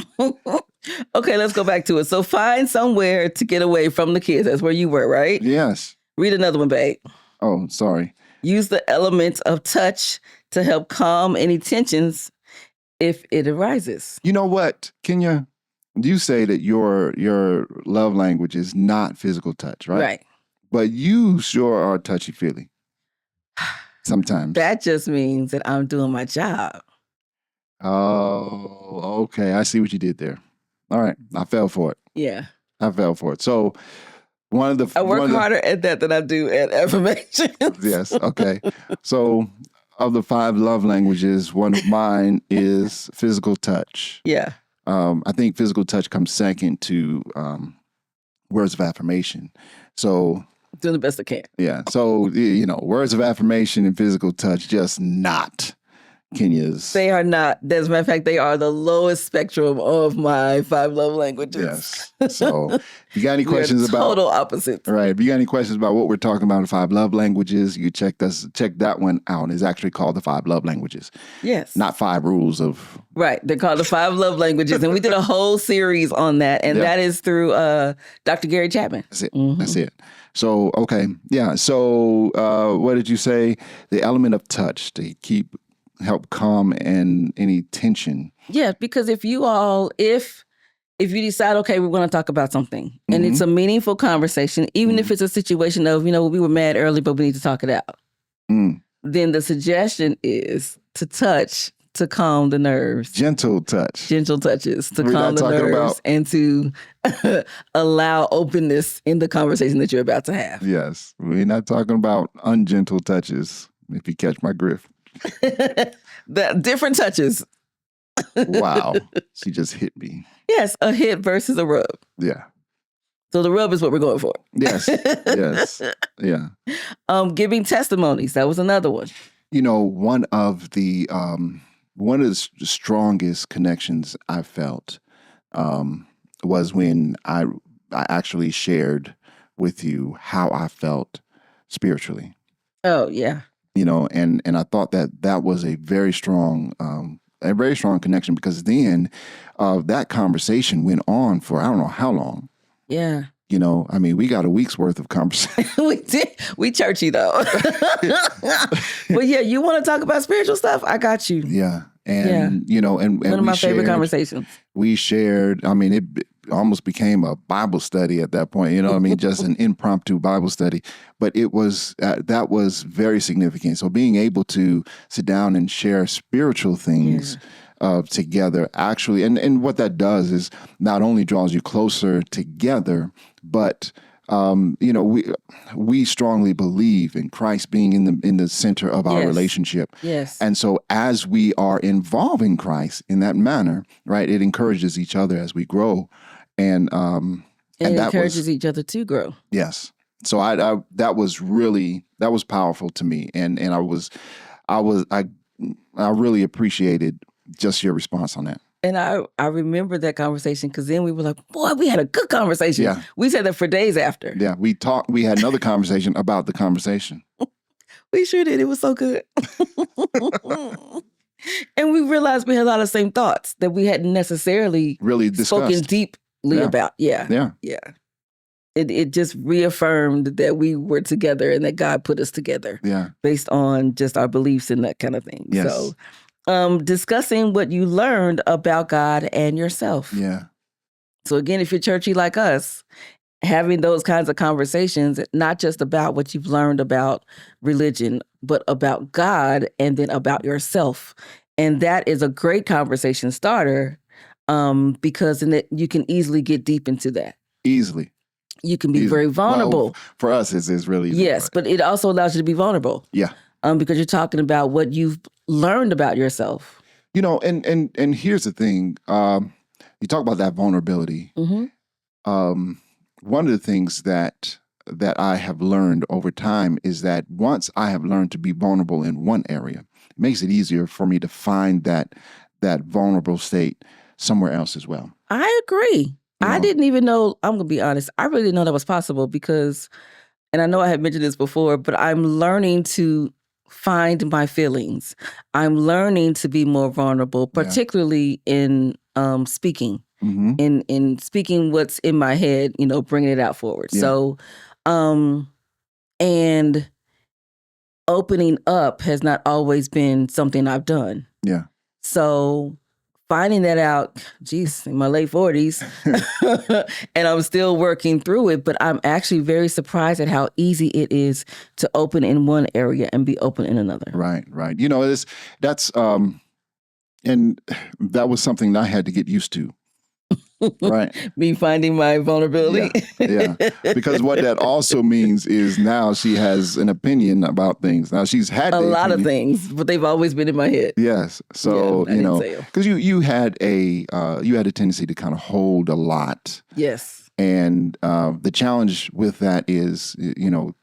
Okay, let's go back to it. So find somewhere to get away from the kids. That's where you were, right? Yes. Read another one, babe. Oh, sorry. Use the elements of touch to help calm any tensions if it arises. You know what, Kenya? You say that your love language is not physical touch, right? Right. But you sure are touchy-feely sometimes. That just means that I'm doing my job. Oh, okay. I see what you did there. All right. I fell for it. Yeah. I fell for it. So I work harder at that than I do at affirmations. Yes. Okay. So of the 5 love languages, one of mine is physical touch. Yeah. I think physical touch comes second to words of affirmation. So doing the best I can. Yeah. So, words of affirmation and physical touch, just not Kenya's. They are not. As a matter of fact, they are the lowest spectrum of my 5 love languages. Yes. So if you got any questions about total opposites. Right. If you got any questions about what we're talking about in 5 love languages, you check that one out. It's actually called the 5 love languages. Yes. Not 5 rules of. Right. They're called the 5 love languages. And we did a whole series on that. And that is through Dr. Gary Chapman. That's it. Mm-hmm. That's it. So, okay. Yeah. So what did you say? The element of touch to help calm any tension. Yeah, because if you decide, okay, we're going to talk about something and it's a meaningful conversation, even if it's a situation of, we were mad early, but we need to talk it out. Then the suggestion is to touch to calm the nerves. Gentle touch. Gentle touches to calm the nerves and to allow openness in the conversation that you're about to have. Yes. We're not talking about ungentle touches, if you catch my drift. The different touches. Wow. She just hit me. Yes, a hit versus a rub. Yeah. So the rub is what we're going for. Yes. Yes. Yeah. Giving testimonies. That was another one. One of the strongest connections I felt was when I actually shared with you how I felt spiritually. Oh, yeah. And I thought that was a very strong connection, because then that conversation went on for I don't know how long. Yeah. We got a week's worth of conversation. We did. We churchy though. But yeah, you want to talk about spiritual stuff? I got you. Yeah. And, and one of my favorite conversations. We shared, it almost became a Bible study at that point, just an impromptu Bible study. But it was, that was very significant. So being able to sit down and share spiritual things together, actually, and what that does is not only draws you closer together, but we strongly believe in Christ being in the center of our relationship. Yes. And so as we are involving Christ in that manner, right, it encourages each other as we grow. And it encourages each other to grow. Yes. So that was powerful to me. And I really appreciated just your response on that. And I remember that conversation, because then we were like, boy, we had a good conversation. Yeah. We said that for days after. Yeah. We had another conversation about the conversation. We sure did. It was so good. And we realized we had a lot of the same thoughts that we hadn't necessarily really spoken deeply about. Yeah. Yeah. Yeah. It just reaffirmed that we were together and that God put us together. Yeah. Based on just our beliefs and that kind of thing. Yes. So discussing what you learned about God and yourself. Yeah. So again, if you're churchy like us having those kinds of conversations, not just about what you've learned about religion, but about God and then about yourself. And that is a great conversation starter because in it, you can easily get deep into that. Easily. You can be very vulnerable. Well, for us, it's really easy. Yes, but it also allows you to be vulnerable. Yeah. Because you're talking about what you've learned about yourself. You know, and here's the thing. You talk about that vulnerability. Mm-hmm. One of the things that I have learned over time is that once I have learned to be vulnerable in one area, it makes it easier for me to find that vulnerable state somewhere else as well. I agree. I didn't even know, I'm going to be honest, I really didn't know that was possible because, and I know I had mentioned this before, but I'm learning to find my feelings. I'm learning to be more vulnerable, particularly in speaking. Mm-hmm. In speaking what's in my head, bringing it out forward. Yeah. So, and opening up has not always been something I've done. Yeah. So finding that out, in my late 40s, and I'm still working through it, but I'm actually very surprised at how easy it is to open in one area and be open in another. Right. That's and that was something that I had to get used to. Right. Me finding my vulnerability. Yeah. Because what that also means is now she has an opinion about things. Now she's had a lot of things, but they've always been in my head. Yes. So, because you had a tendency to kind of hold a lot. Yes. And the challenge with that is,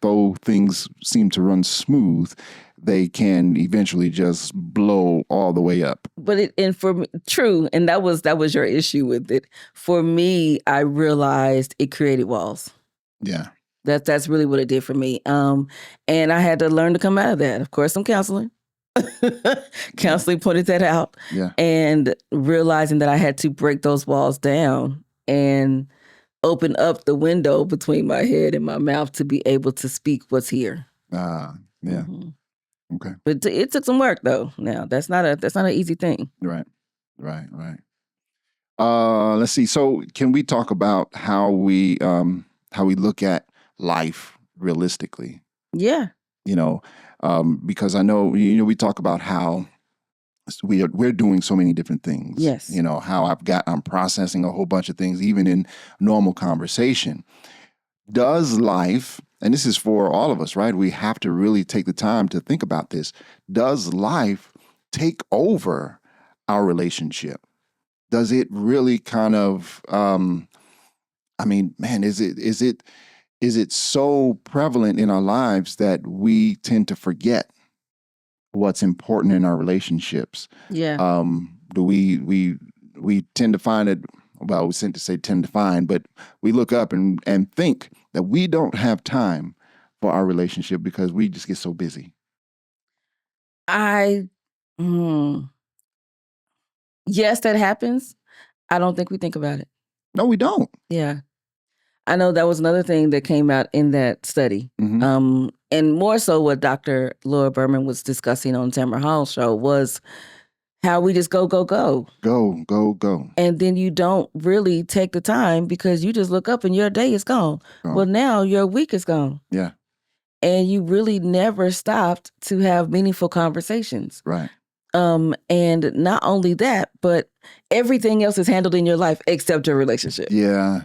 though things seem to run smooth, they can eventually just blow all the way up. But for me, true, and that was your issue with it. For me, I realized it created walls. Yeah. That's really what it did for me. And I had to learn to come out of that. Of course, some counseling. Counseling pointed that out. Yeah. And realizing that I had to break those walls down and open up the window between my head and my mouth to be able to speak what's here. Yeah. Mm-hmm. Okay. But it took some work though. Now that's not an easy thing. Right. Let's see. So can we talk about how we look at life realistically? Yeah. Because I know, we talk about how we're doing so many different things. Yes. How I'm processing a whole bunch of things, even in normal conversation. Does life, and this is for all of us, right? We have to really take the time to think about this. Does life take over our relationship? Does it really kind of, is it so prevalent in our lives that we tend to forget what's important in our relationships? Yeah. Do we tend to find it, well, we tend to find, but we look up and think that we don't have time for our relationship because we just get so busy. Yes, that happens. I don't think we think about it. No, we don't. Yeah. I know that was another thing that came out in that study. Mm-hmm. And more so what Dr. Laura Berman was discussing on Tamara Hall's show was how we just go. Go. And then you don't really take the time because you just look up and your day is gone. Well, now your week is gone. Yeah. And you really never stopped to have meaningful conversations. Right. And not only that, but everything else is handled in your life except your relationship. Yeah.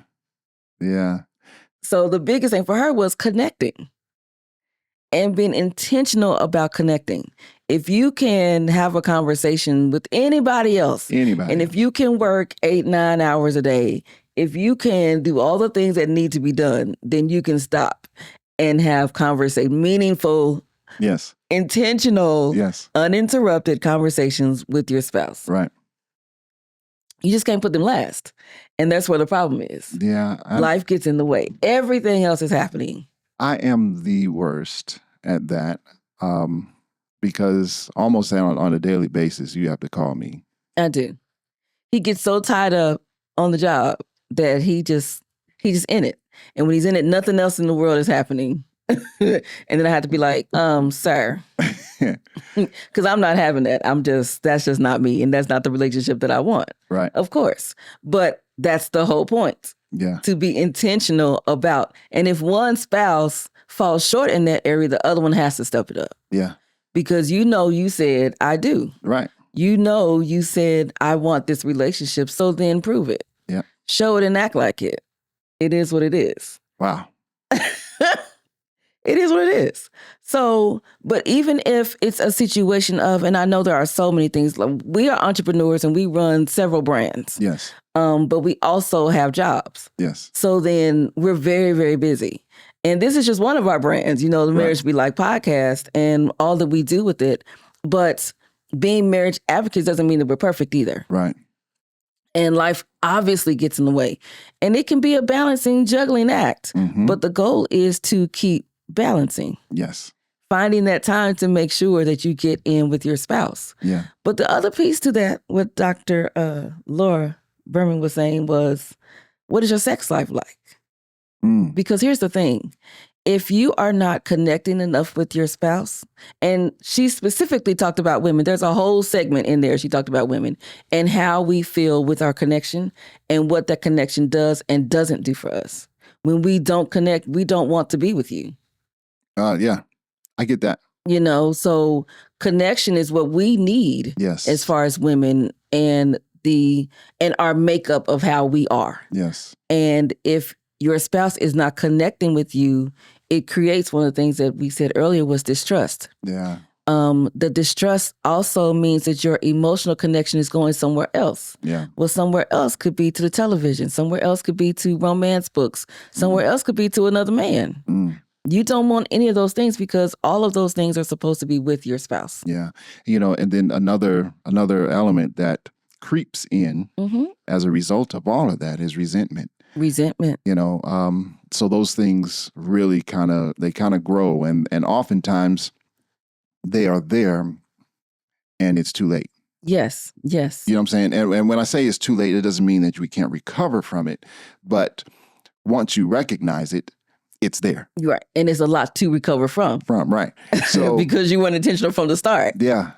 So the biggest thing for her was connecting and being intentional about connecting. If you can have a conversation with anybody else, and if you can work 8-9 hours a day, if you can do all the things that need to be done, then you can stop and have meaningful, yes, intentional, yes, uninterrupted conversations with your spouse. Right. You just can't put them last. And that's where the problem is. Yeah. Life gets in the way. Everything else is happening. I am the worst at that because almost on a daily basis, you have to call me. I do. He gets so tied up on the job that he just in it. And when he's in it, nothing else in the world is happening. And then I have to be like, sir, because I'm not having that. That's just not me. And that's not the relationship that I want. Right. Of course. But that's the whole point. Yeah. to be intentional about. And if one spouse falls short in that area, the other one has to step it up. Yeah. Because you said, I do. Right. You said, I want this relationship. So then prove it. Yeah. Show it and act like it. It is what it is. Wow. It is what it is. So, but even if it's a situation of, and I know there are so many things, like we are entrepreneurs and we run several brands. Yes. But we also have jobs. Yes. So then we're very, very busy. And this is just one of our brands, the Marriage Be Like podcast and all that we do with it. But being marriage advocates doesn't mean that we're perfect either. Right. And life obviously gets in the way. And it can be a balancing, juggling act. Mm-hmm. But the goal is to keep balancing. Yes. Finding that time to make sure that you get in with your spouse. Yeah. But the other piece to that, what Dr. Laura Berman was saying was, what is your sex life like? Because here's the thing. If you are not connecting enough with your spouse, and she specifically talked about women, there's a whole segment in there she talked about women and how we feel with our connection and what that connection does and doesn't do for us. When we don't connect, we don't want to be with you. Yeah, I get that. So connection is what we need. Yes. As far as women and our makeup of how we are. Yes. And if your spouse is not connecting with you, it creates one of the things that we said earlier was distrust. Yeah. The distrust also means that your emotional connection is going somewhere else. Yeah. Well, somewhere else could be to the television. Somewhere else could be to romance books. Somewhere else could be to another man. You don't want any of those things because all of those things are supposed to be with your spouse. Yeah. And then another element that creeps in as a result of all of that is resentment. Resentment. So those things really kind of grow and oftentimes they are there and it's too late. Yes. Yes. You know what I'm saying? And when I say it's too late, it doesn't mean that we can't recover from it. But once you recognize it, it's there. Right. And it's a lot to recover from. Right. So because you weren't intentional from the start. Yeah.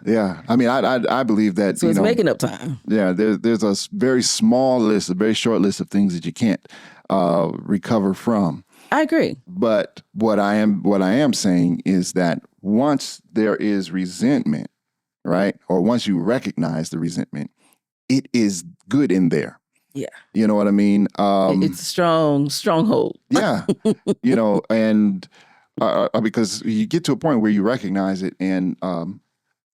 I mean, I believe that. So it's making up time. Yeah. There's a very small list, a very short list of things that you can't recover from. I agree. But what I am saying is that once there is resentment, right, or once you recognize the resentment, it is good in there. Yeah. You know what I mean? It's a stronghold. Yeah. And because you get to a point where you recognize it and,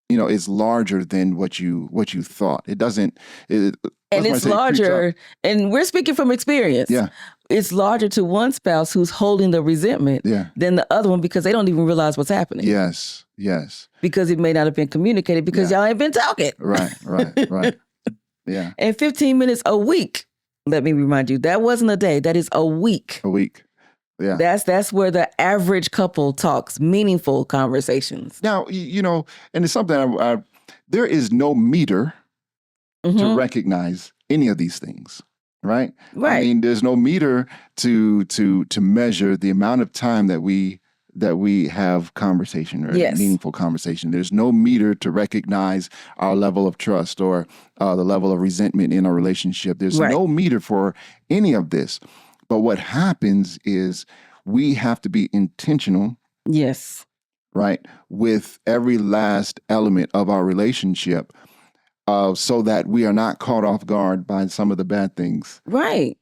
it's larger than what you thought. It doesn't. And it's larger. And we're speaking from experience. Yeah. It's larger to one spouse who's holding the resentment than the other one because they don't even realize what's happening. Yes. Because it may not have been communicated because y'all ain't been talking. Right. Yeah. And 15 minutes a week, let me remind you, that wasn't a day. That is a week. A week. Yeah. That's where the average couple talks meaningful conversations. Now, and it's something there is no meter to recognize any of these things, right? Right. I mean, there's no meter to measure the amount of time that we have conversation or meaningful conversation. There's no meter to recognize our level of trust or the level of resentment in our relationship. There's no meter for any of this. But what happens is we have to be intentional. Yes. Right. With every last element of our relationship so that we are not caught off guard by some of the bad things. Right.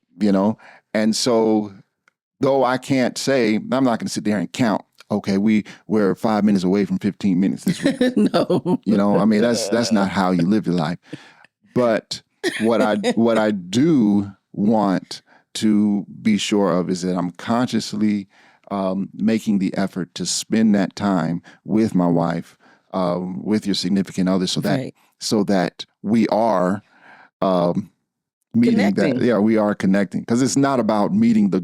And so though I can't say, I'm not going to sit there and count, okay, we're 5 minutes away from 15 minutes this week. No. I mean, that's not how you live your life. But what I do want to be sure of is that I'm consciously making the effort to spend that time with my wife, with your significant other, so that we are meeting connecting. We are connecting, because it's not about meeting the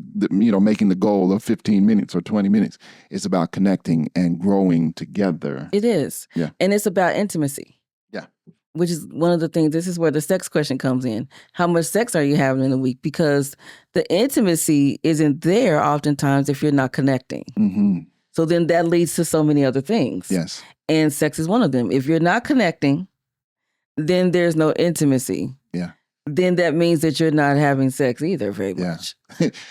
making the goal of 15 minutes or 20 minutes. It's about connecting and growing together. It is. Yeah. And it's about intimacy. Yeah. Which is one of the things, this is where the sex question comes in. How much sex are you having in a week? Because the intimacy isn't there oftentimes if you're not connecting. Mm-hmm. So then that leads to so many other things. Yes. And sex is one of them. If you're not connecting, then there's no intimacy. Yeah. then that means that you're not having sex either very much.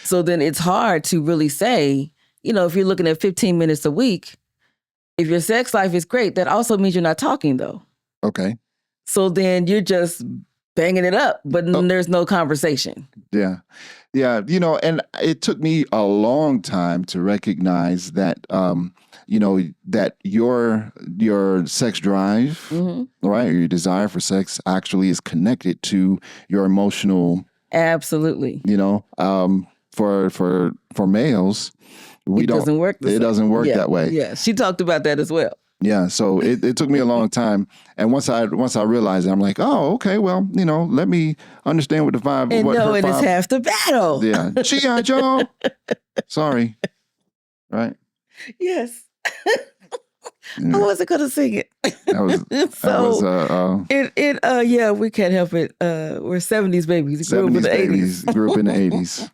So then it's hard to really say, if you're looking at 15 minutes a week, if your sex life is great, that also means you're not talking though. Okay. So then you're just banging it up, but there's no conversation. Yeah. Yeah. And it took me a long time to recognize that, that your sex drive, right, or your desire for sex actually is connected to your emotional. Absolutely. For males, it doesn't work that way. Yeah. She talked about that as well. Yeah, so it took me a long time, and once I realized it, I'm like, oh, okay, well, let me understand what the vibe. And knowing is half the battle. Yeah, G.I. Joe. Sorry, right? Yes. I wasn't gonna sing it. Yeah, we can't help it. We're 70s babies. Grew up in the 80s. Grew up in the 80s.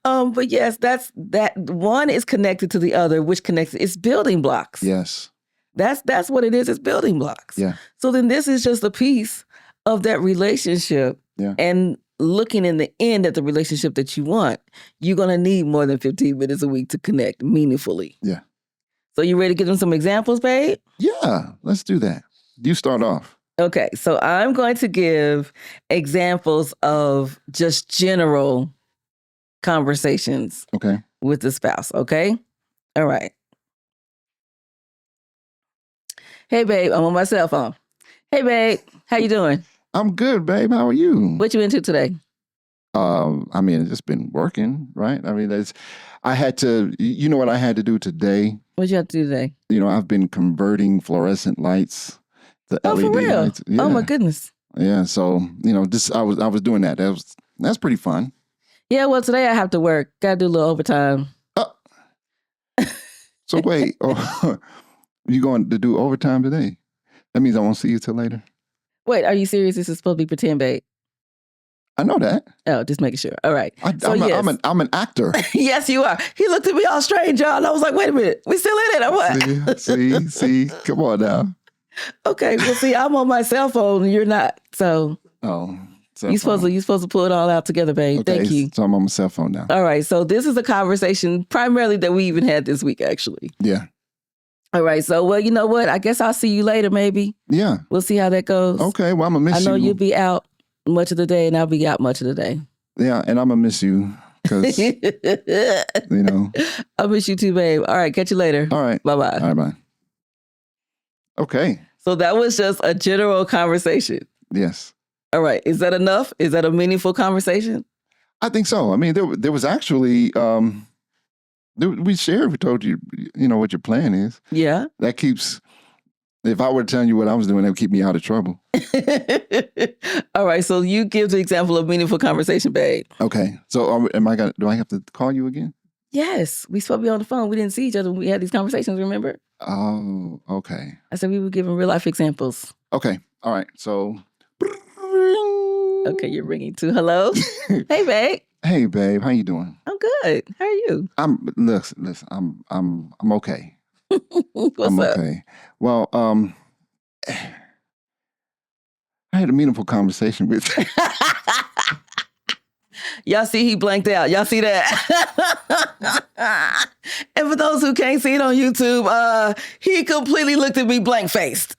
But yes, that one is connected to the other, which connects. It's building blocks. Yes. That's what it is. It's building blocks. Yeah. So then this is just a piece of that relationship. Yeah. And looking in the end at the relationship that you want, you're going to need more than 15 minutes a week to connect meaningfully. Yeah. So you ready to give them some examples, babe? Yeah, let's do that. You start off. Okay. So I'm going to give examples of just general conversations with the spouse, okay? All right. Hey, babe, I'm on my cell phone. Hey, babe, how you doing? I'm good, babe. How are you? What you into today? It's just been working, right? I had to, what I had to do today? What you have to do today? I've been converting fluorescent lights to LED for real? lights. Yeah. Oh my goodness. Yeah, so, I was doing that. That's pretty fun. Yeah, well, today I have to work. Got to do a little overtime. So wait, you going to do overtime today? That means I won't see you till later. Wait, are you serious? This is supposed to be pretend, babe? I know that. Oh, just making sure. All right. I'm an actor. Yes, you are. He looked at me all strange, y'all. And I was like, wait a minute. We still in it or what? See. Come on now. Okay. Well, see, I'm on my cell phone and you're not. So. Oh. You're supposed to pull it all out together, babe. Okay, Thank you. So I'm on my cell phone now. All right. So this is a conversation primarily that we even had this week, actually. Yeah. All right. So, well, you know what? I guess I'll see you later, maybe. Yeah. We'll see how that goes. Okay. Well, I'm going to miss you. I know you'll be out much of the day and I'll be out much of the day. Yeah. And I'm going to miss you because, I'll miss you too, babe. All right. Catch you later. All right. Bye-bye. All right. Bye. Okay. So that was just a general conversation. Yes. All right. Is that enough? Is that a meaningful conversation? I think so. I mean, there was actually, we told you, what your plan is. Yeah. That keeps, if I were to tell you what I was doing, that would keep me out of trouble. All right. So you give the example of meaningful conversation, babe. Okay. So do I have to call you again? Yes. We supposed to be on the phone. We didn't see each other when we had these conversations, remember? Oh, okay. I said we were giving real life examples. Okay. All right. So. Okay, you're ringing too. Hello? Hey, babe. Hey, babe. How you doing? I'm good. How are you? Listen. I'm okay. What's I'm up? okay. Well, I had a meaningful conversation with. Y'all see he blanked out. Y'all see that? And for those who can't see it on YouTube, he completely looked at me blank-faced.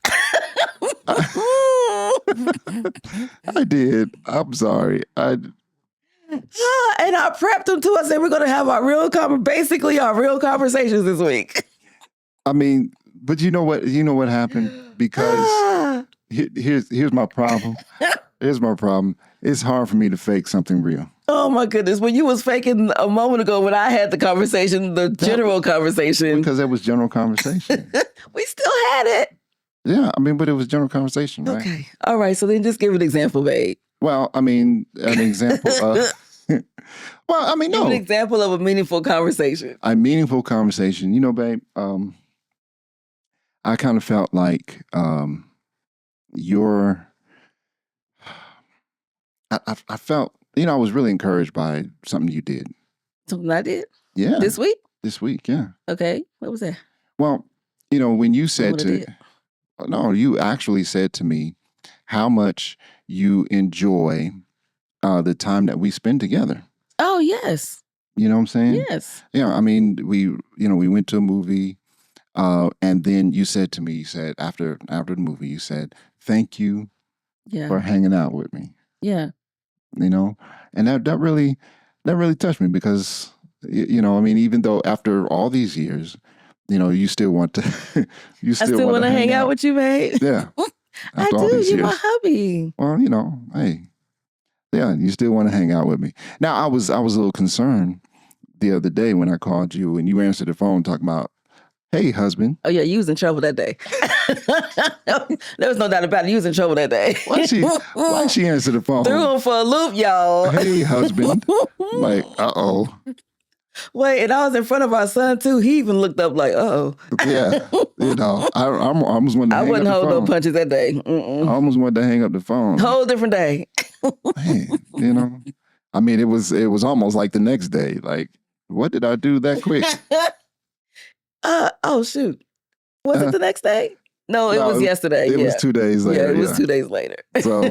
I did. I'm sorry. And I prepped him to. I said we're going to have our real conversations this week. I mean, but you know what? You know what happened? Because here's my problem. Here's my problem. It's hard for me to fake something real. Oh my goodness! When you was faking a moment ago, when I had the conversation, the general conversation, because that was general conversation. We still had it. Yeah, I mean, but it was general conversation, right? Okay, all right. So then, just give an example, babe. Well, I mean, an example of. Well, I mean, no. Give an example of a meaningful conversation. A meaningful conversation, babe. I kind of felt like I felt, I was really encouraged by something you did. Something I did? Yeah. This week? This week, yeah. Okay. What was that? Well, when you said you actually said to me how much you enjoy the time that we spend together. Oh, yes. You know what I'm saying? Yes. Yeah. I mean, we went to a movie, and then you said to me, you said after the movie, you said, "Thank you Yeah. for hanging out with me." Yeah. You know, and that really touched me because I mean, even though after all these years, you still want to, I still want to hang out with you, babe. Yeah. I After all do. these You're my years. hubby. Well, hey, yeah, you still want to hang out with me. Now, I was a little concerned the other day when I called you and you answered the phone talking about, "Hey, husband." Oh, yeah, you was in trouble that day. There was no doubt about it. You was in trouble that day. Why she answer the phone? Threw him for a loop, y'all. "Hey, husband." Like, uh-oh. Wait, and I was in front of our son, too. He even looked up like, uh-oh. Yeah, I almost wanted to I hang wouldn't up the hold no phone. punches that day. I almost wanted to hang up the phone. Whole different day. Man, I mean, it was almost like the next day. Like, what did I do that quick? Oh, shoot. Was it the next day? No, it was yesterday. It was 2 days later. Yeah, it was 2 days later. So,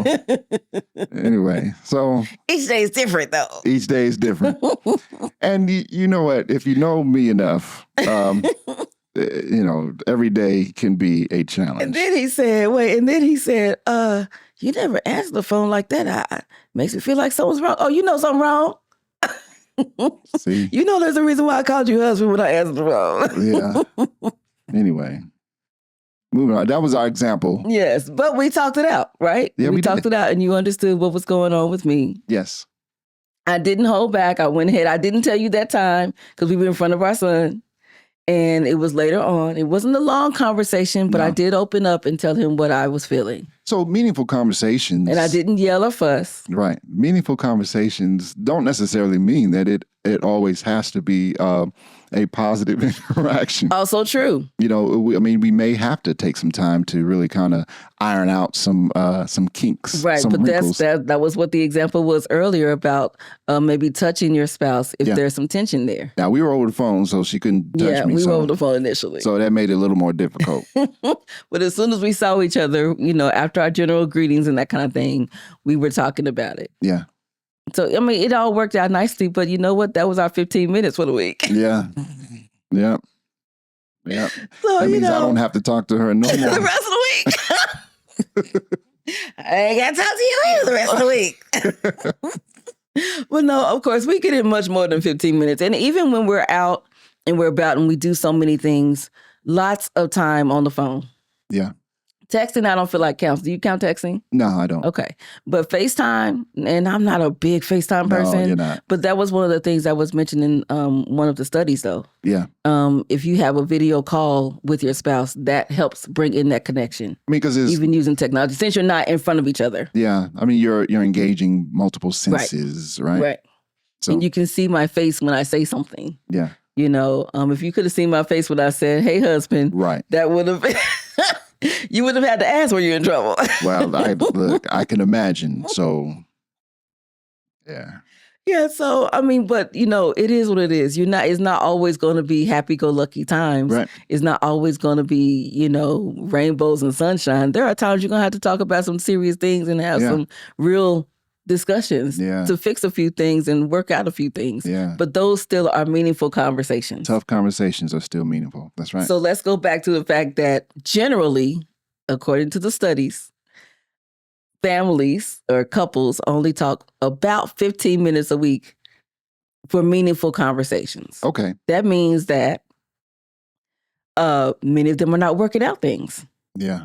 anyway, each day is different, though. Each day is different. And you know what? If you know me enough, every day can be a challenge. And then he said, you never answer the phone like that. Makes me feel like something's wrong. Oh, you know something wrong? See? You know there's a reason why I called you husband when I answered the phone. Yeah. Anyway. Moving on. That was our example. Yes, but we talked it out, right? Yeah, we talked did. it out and you understood what was going on with me. Yes. I didn't hold back. I went ahead. I didn't tell you that time because we were in front of our son. And it was later on. It wasn't a long conversation, but No. I did open up and tell him what I was feeling. So meaningful conversations. And I didn't yell or fuss. Right. Meaningful conversations don't necessarily mean that it always has to be a positive interaction. Also true. We may have to take some time to really kind of iron out some kinks, Right, some but wrinkles. that was what the example was earlier about maybe touching your spouse if there's some tension there. Now, we were over the phone, so she couldn't touch me. Yeah, we were over the phone initially. So that made it a little more difficult. But as soon as we saw each other, after our general greetings and that kind of thing, we were talking about it. Yeah. So, it all worked out nicely, but you know what? That was our 15 minutes for the week. Yeah. Yeah. Yeah. So, that means I don't have to talk to her no more. The rest of the week. I ain't got to talk to you either the rest of the week. Well, no, of course, we get in much more than 15 minutes. And even when we're out and we're about and we do so many things, lots of time on the phone. Yeah. Texting, I don't feel like counts. Do you count texting? No, I don't. Okay. But FaceTime, and I'm not a big FaceTime person. No, you're not. But that was one of the things that was mentioned in one of the studies, though. Yeah. If you have a video call with your spouse, that helps bring in that connection. I mean, because even using technology, since you're not in front of each other. Yeah. I mean, you're engaging multiple senses, right? Right. So, and you can see my face when I say something. Yeah. If you could have seen my face when I said, "Hey, husband," right, that would have been. You would have had to ask, were you in trouble? Well, I can imagine. So, yeah. Yeah. So, but it is what it is. It's not always going to be happy-go-lucky times. Right. It's not always going to be, rainbows and sunshine. There are times you're going to have to talk about some serious things and have some real discussions to fix a few things and work out a few things. Yeah. But those still are meaningful conversations. Tough conversations are still meaningful. That's right. So let's go back to the fact that generally, according to the studies, families or couples only talk about 15 minutes a week for meaningful conversations. Okay. That means that many of them are not working out things. Yeah.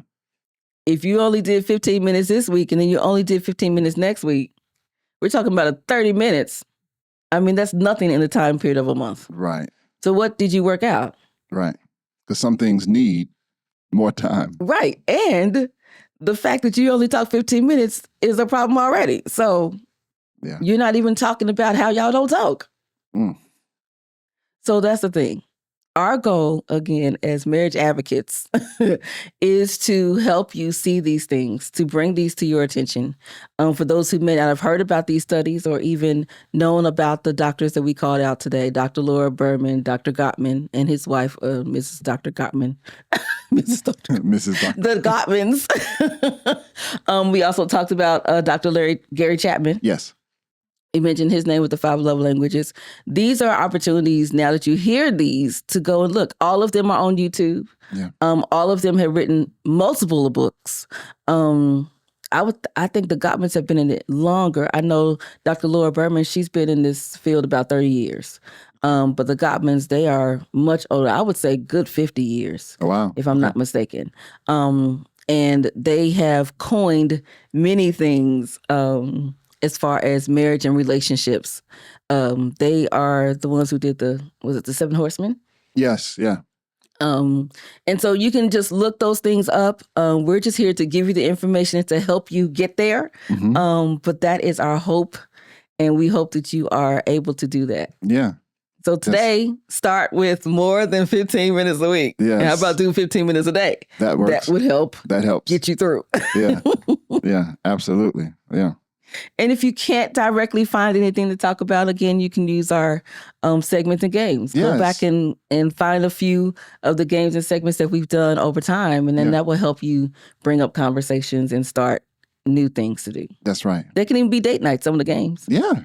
If you only did 15 minutes this week and then you only did 15 minutes next week, we're talking about 30 minutes. I mean, that's nothing in the time period of a month. Right. So what did you work out? Right. Because some things need more time. Right. And the fact that you only talk 15 minutes is a problem already. So you're not even talking about how y'all don't talk. Mm. So that's the thing. Our goal, again, as marriage advocates, is to help you see these things, to bring these to your attention. For those who may not have heard about these studies or even known about the doctors that we called out today, Dr. Laura Berman, Dr. Gottman, and his wife, Mrs. Dr. Gottman. Mrs. Dr. Mrs. Dr. The Gottmans. We also talked about Dr. Gary Chapman. Yes. He mentioned his name with the 5 love languages. These are opportunities now that you hear these to go and look. All of them are on YouTube. Yeah. All of them have written multiple books. I think the Gottmans have been in it longer. I know Dr. Laura Berman, she's been in this field about 30 years. But the Gottmans, they are much older. I would say good 50 years. Oh, wow. If I'm not mistaken. And they have coined many things as far as marriage and relationships. They are the ones who did the 7 Horsemen? Yes. Yeah. And so you can just look those things up. We're just here to give you the information to help you get there. Mm-hmm. But that is our hope. And we hope that you are able to do that. Yeah. So today, start with more than 15 minutes a week. Yes. And how about doing 15 minutes a day? That works. That would help. That helps. Get you through. Yeah. Yeah. Absolutely. Yeah. And if you can't directly find anything to talk about, again, you can use our segments and games. Yes. Go back and find a few of the games and segments that we've done over time. And then that will help you bring up conversations and start new things to do. That's right. They can even be date night, some of the games. Yeah.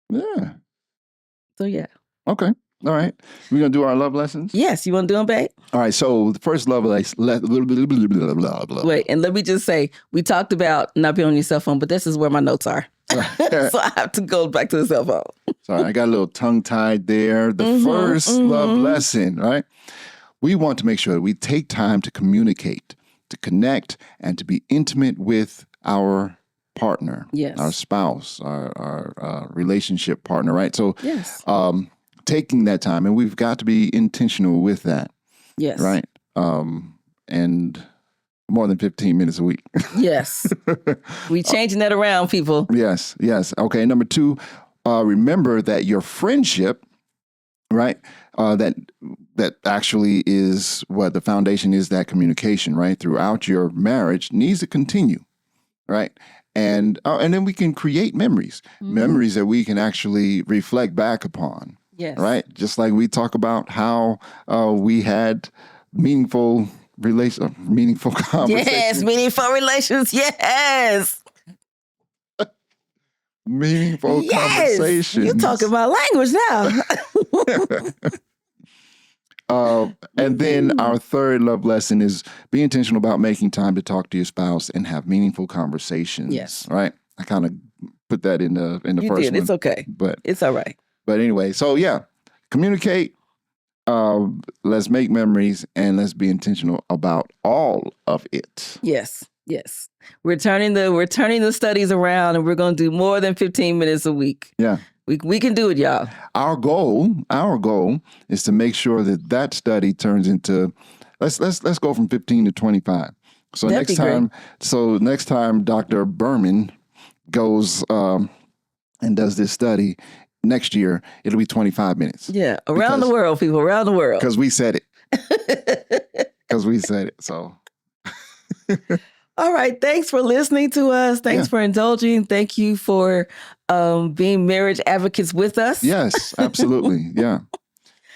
Yeah. So, yeah. Okay. All right. We're going to do our love lessons? Yes. You want to do them, babe? All right. So the first love lesson. Wait, and let me just say, we talked about not being on your cell phone, but this is where my notes are. So I have to go back to the cell phone. Sorry, I got a little tongue-tied there. The first love lesson, right? We want to make sure that we take time to communicate, to connect, and to be intimate with our partner, yes, our spouse, our relationship partner, right? So yes, taking that time, and we've got to be intentional with that. Yes. Right? And more than 15 minutes a week. Yes. We changing that around, people. Yes, yes. Okay, number 2, remember that your friendship, right, that actually is what the foundation is, that communication, right, throughout your marriage needs to continue, right? And then we can create memories that we can actually reflect back upon. Yes. Right? Just like we talk about how we had meaningful conversations. Yes, meaningful relations. Yes. Meaningful conversations. You're talking my language now. And then our third love lesson is be intentional about making time to talk to your spouse and have meaningful conversations. Yes. Right? I kind of put that in the You first did. one. It's okay. But it's all right. But anyway, so yeah, communicate. Let's make memories and let's be intentional about all of it. Yes, yes. We're turning the studies around, and we're going to do more than 15 minutes a week. Yeah, we can do it, y'all. Our goal is to make sure that study turns into let's go from 15 to 25. So next time Dr. Berman goes and does this study. Next year, it'll be 25 minutes. Yeah, around the world, people, around the world. Because we said it. So. All right. Thanks for listening to us. Thanks for indulging. Thank you for being marriage advocates with us. Yes, absolutely. Yeah.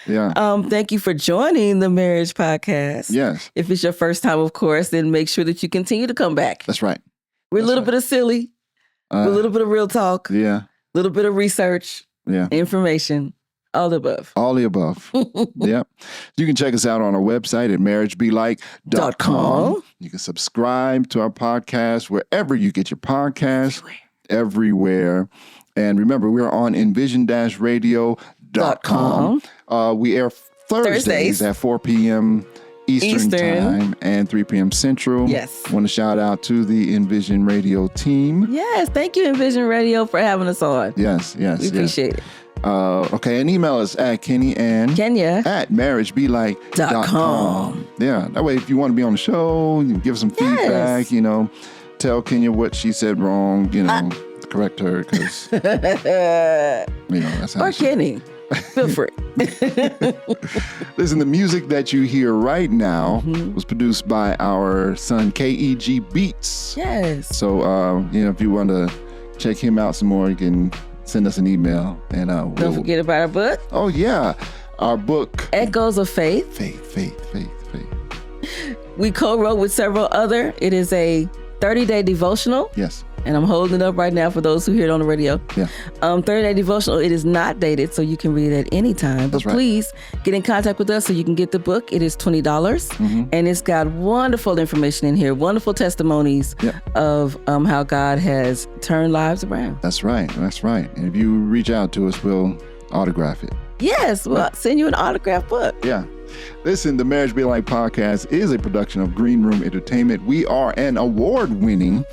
Yeah. Thank you for joining the Marriage Podcast. Yes. If it's your first time, of course, then make sure that you continue to come back. That's right. We're a little bit of silly, a little bit of real talk. Yeah. A little bit of research. Yeah. Information. All the above. All the above. Yep. You can check us out on our website at marriagebelike.com. You can subscribe to our podcast wherever you get your podcasts. Everywhere. And remember, we're on envision-radio.com. We air Thursdays at 4 p.m. Eastern Time and 3 p.m. Central. Yes. I want to shout out to the Envision Radio team. Yes. Thank you, Envision Radio, for having us on. Yes. We appreciate it. Okay, and email us at Kenya at marriagebelike.com. Yeah, that way if you want to be on the show, you give some feedback, tell Kenya what she said wrong, correct her, because, that's how or Kenny. Feel free. Listen, the music that you hear right now was produced by our son, KEG Beats. Yes. So, if you want to check him out some more, you can send us an email. And don't forget about our book. Oh, yeah. Our book. Echoes of Faith. Faith. we co-wrote with several other. It is a 30-day devotional. Yes. And I'm holding it up right now for those who hear it on the radio. Yeah. 30-day devotional. It is not dated, so you can read it at any time. But That's right. please get in contact with us so you can get the book. It is $20, and it's got wonderful information in here, wonderful testimonies of how God has turned lives around. That's right. That's right. And if you reach out to us, we'll autograph it. Yes, we'll send you an autographed book. Yeah. Listen, the Marriage Be Like podcast is a production of Green Room Entertainment. We are an award-winning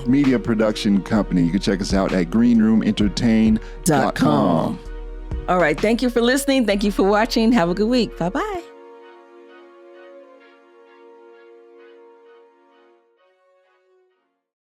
media production company. You can check us out at greenroomentertain.com. All right. Thank you for listening. Thank you for watching. Have a good week. Bye-bye.